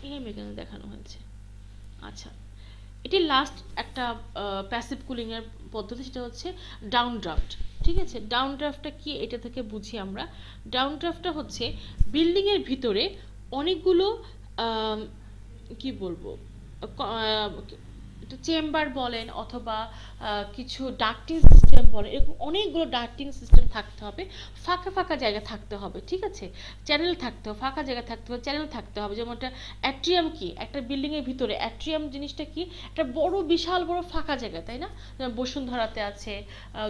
এই মেকানিজম দেখানো হয়েছে। আচ্ছা, এটি লাস্ট একটা প্যাসিভ কুলিং এর পদ্ধতি, সেটা হচ্ছে ডাউন ড্রাফট, ঠিক আছে। ডাউন ড্রাফটটা কি, এটা থেকে বুঝি আমরা। ডাউন ড্রাফটটা হচ্ছে বিল্ডিং এর ভিতরে অনেকগুলো কি বলবো, চেম্বার বলেন অথবা কিছু ডাক্টিং সিস্টেম বলেন, এরকম অনেকগুলো ডাক্টিং সিস্টেম থাকতে হবে, ফাঁকা ফাঁকা জায়গা থাকতে হবে, ঠিক আছে। চ্যানেল থাকতে হবে, ফাঁকা জায়গা থাকতে হবে, চ্যানেল থাকতে হবে। যেমন একটা অ্যাট্রিয়াম, কি একটা বিল্ডিং এর ভিতরে অ্যাট্রিয়াম জিনিসটা কি, একটা বড় বিশাল বড় ফাঁকা জায়গা, তাই না? যেমন বসুন্ধরাতে আছে,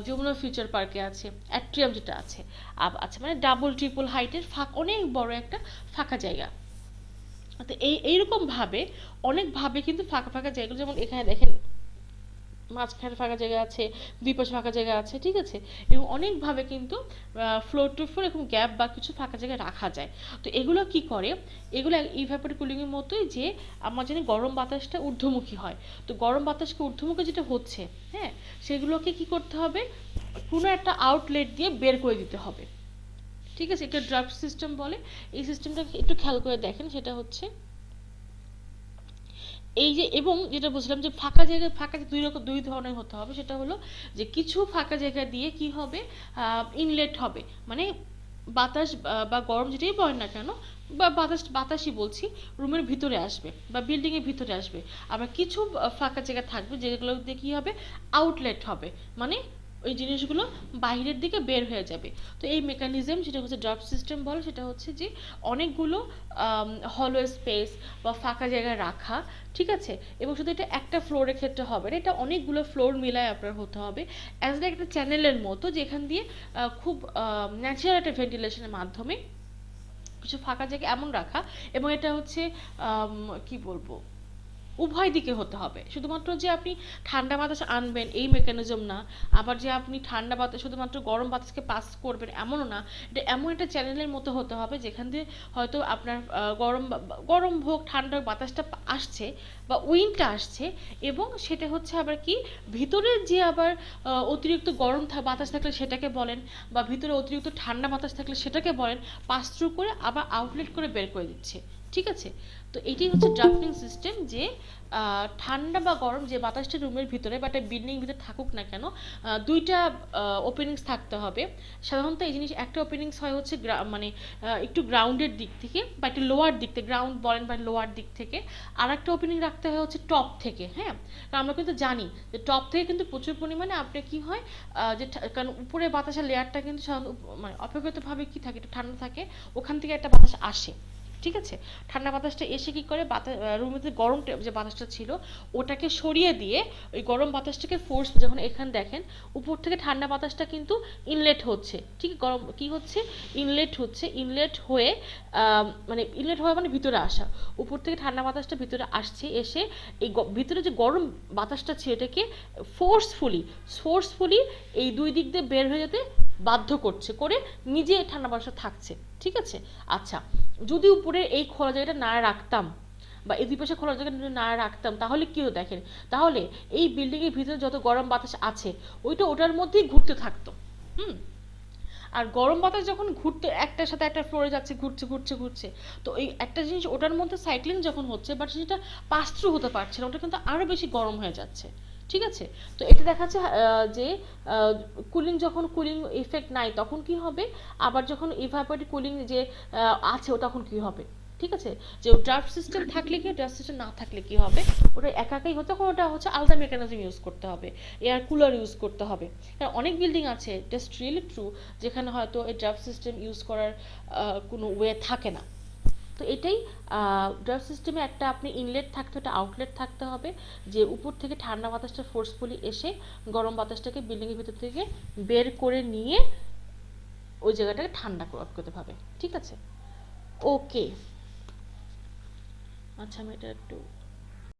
যমুনা ফিউচার পার্কে আছে অ্যাট্রিয়াম যেটা আছে, আচ্ছা, মানে ডাবল ট্রিপল হাইটের অনেক বড় একটা ফাঁকা জায়গা। তো এইরকম ভাবে অনেকভাবে কিন্তু ফাঁকা ফাঁকা জায়গাগুলো, যেমন এখানে দেখেন মাঝখানে ফাঁকা জায়গা আছে, দুই পাশে ফাঁকা জায়গা আছে, ঠিক আছে। এবং অনেকভাবে কিন্তু ফ্লোর টু ফ্লোর এরকম গ্যাপ বা কিছু ফাঁকা জায়গা রাখা যায়। তো এগুলো কি করে, এগুলো ইভাপোরেট কুলিং এর মতোই, যে আমরা জানি গরম বাতাসটা ঊর্ধ্বমুখী হয়। তো গরম বাতাসকে ঊর্ধ্বমুখী যেটা হচ্ছে, হ্যাঁ, সেগুলোকে কি করতে হবে, কোনো একটা আউটলেট দিয়ে বের করে দিতে হবে, ঠিক আছে। এটা ড্রাফট সিস্টেম বলে। এই সিস্টেমটা একটু খেয়াল করে দেখেন, সেটা হচ্ছে এই যে, এবং যেটা বলছিলাম যে ফাঁকা জায়গা, দুই ধরনের হতে হবে। সেটা হলো যে কিছু ফাঁকা জায়গা দিয়ে কি হবে, ইনলেট হবে, মানে বাতাস বা গরম যেটাই বলেন না কেন, বা বাতাসই বলছি, রুমের ভিতরে আসবে বা বিল্ডিং এর ভিতরে আসবে। আবার কিছু ফাঁকা জায়গা থাকবে যেগুলো দিয়ে কি হবে, আউটলেট হবে, মানে ওই জিনিসগুলো বাইরের দিকে বের হয়ে যাবে। তো এই মেকানিজম, সেটা হচ্ছে ড্রাফট সিস্টেম বলে, সেটা হচ্ছে যে অনেকগুলো হলো স্পেস বা ফাঁকা জায়গায় রাখা, ঠিক আছে। এবং শুধু এটা একটা ফ্লোরের ক্ষেত্রে হবে না, এটা অনেকগুলো ফ্লোর মিলায় আপনার হতে হবে, অ্যাজ লাইক একটা চ্যানেলের মতো, যেখান দিয়ে খুব ন্যাচারাল একটা ভেন্টিলেশনের মাধ্যমে কিছু ফাঁকা জায়গা এমন রাখা, এবং এটা হচ্ছে কি বলবো, উভয় দিকে হতে হবে। শুধুমাত্র যে আপনি ঠান্ডা বাতাস আনবেন এই মেকানিজম না, আবার যে আপনি ঠান্ডা বাতাস শুধুমাত্র গরম বাতাসকে পাস করবেন এমনও না। এটা এমন একটা চ্যানেলের মতো হতে হবে যেখান দিয়ে হয়তো আপনার গরম হোক ঠান্ডা বাতাসটা আসছে বা উইন্ডটা আসছে, এবং সেটা হচ্ছে আবার কি ভিতরের যে আবার অতিরিক্ত গরম বাতাস থাকলে সেটাকে বলেন, বা ভিতরে অতিরিক্ত ঠান্ডা বাতাস থাকলে সেটাকে বলেন, পাস থ্রু করে আবার আউটলেট করে বের করে দিচ্ছে। ঠিক আছে, তো এটাই হচ্ছে ড্রাফটিং সিস্টেম, যে ঠান্ডা বা গরম যে বাতাসটা রুমের ভিতরে বা একটা বিল্ডিং ভিতরে থাকুক না কেন, দুইটা ওপেনিংস থাকতে হবে। সাধারণত এই জিনিস একটা ওপেনিংস হয় হচ্ছে মানে একটু গ্রাউন্ডের দিক থেকে বা একটু লোয়ার দিক থেকে, গ্রাউন্ড বলেন বা লোয়ার দিক থেকে। আর একটা ওপেনিং রাখতে হয় হচ্ছে টপ থেকে। হ্যাঁ, কারণ আমরা কিন্তু জানি যে টপ থেকে কিন্তু প্রচুর পরিমাণে আপনার কি হয়, যে কারণ উপরে বাতাসের লেয়ারটা কিন্তু সাধারণত মানে অপেক্ষাকৃতভাবে কি থাকে, একটু ঠান্ডা থাকে, ওখান থেকে একটা বাতাস আসে। ঠিক আছে, ঠান্ডা বাতাসটা এসে কি করে রুমের যে গরম যে বাতাসটা ছিল ওটাকে সরিয়ে দিয়ে ওই গরম বাতাসটাকে ফোর্স, যখন এখানে দেখেন উপর থেকে ঠান্ডা বাতাসটা কিন্তু ইনলেট হচ্ছে, ঠিক গরম কি হচ্ছে, ইনলেট হচ্ছে, ইনলেট হয়ে মানে ইনলেট হওয়া মানে ভিতরে আসা, উপর থেকে ঠান্ডা বাতাসটা ভিতরে আসছে, এসে এই ভিতরে যে গরম বাতাসটা ছিল এটাকে ফোর্সফুলি এই দুই দিক দিয়ে বের হয়ে যেতে বাধ্য করছে, করে নিজে ঠান্ডা বাতাসটা থাকছে। ঠিক আছে, আচ্ছা, যদি উপরে এই খোলা জায়গাটা না রাখতাম বা এই দুই পাশে খোলা জায়গা না রাখতাম তাহলে কি হতো দেখেন, তাহলে এই বিল্ডিং এর ভিতরে যত গরম বাতাস আছে ওইটা ওটার মধ্যেই ঘুরতে থাকতো। হুম, আর গরম বাতাস যখন ঘুরতে একটার সাথে একটা ফ্লোরে যাচ্ছে, ঘুরছে ঘুরছে ঘুরছে, তো এই একটা জিনিস ওটার মধ্যে সাইক্লিং যখন হচ্ছে বাট সেটা পাস থ্রু হতে পারছে না, ওটা কিন্তু আরো বেশি গরম হয়ে যাচ্ছে। ঠিক আছে, তো এটা দেখাচ্ছে যে কুলিং, যখন কুলিং ইফেক্ট নাই তখন কি হবে, আবার যখন ইভাপোরেটিভ কুলিং যে আছে ও তখন কি হবে। ঠিক আছে, যে ড্রাফট সিস্টেম থাকলে কি, ড্রাফট সিস্টেম না থাকলে কি হবে, ওটা একাই হতো, তখন ওটা হচ্ছে আলাদা মেকানিজম ইউজ করতে হবে, এয়ার কুলার ইউজ করতে হবে। কারণ অনেক বিল্ডিং আছে, জাস্ট রিয়েলি ট্রু, যেখানে হয়তো এই ড্রাফট সিস্টেম ইউজ করার কোনো ওয়ে থাকে না। তো এটাই ড্রাফট সিস্টেমে একটা আপনি ইনলেট থাকতে, একটা আউটলেট থাকতে হবে, যে উপর থেকে ঠান্ডা বাতাসটা ফোর্সফুলি এসে গরম বাতাসটাকে বিল্ডিংয়ের ভিতর থেকে বের করে নিয়ে ওই জায়গাটাকে ঠান্ডা করতে হবে। ঠিক আছে, ওকে, আচ্ছা আমি এটা একটু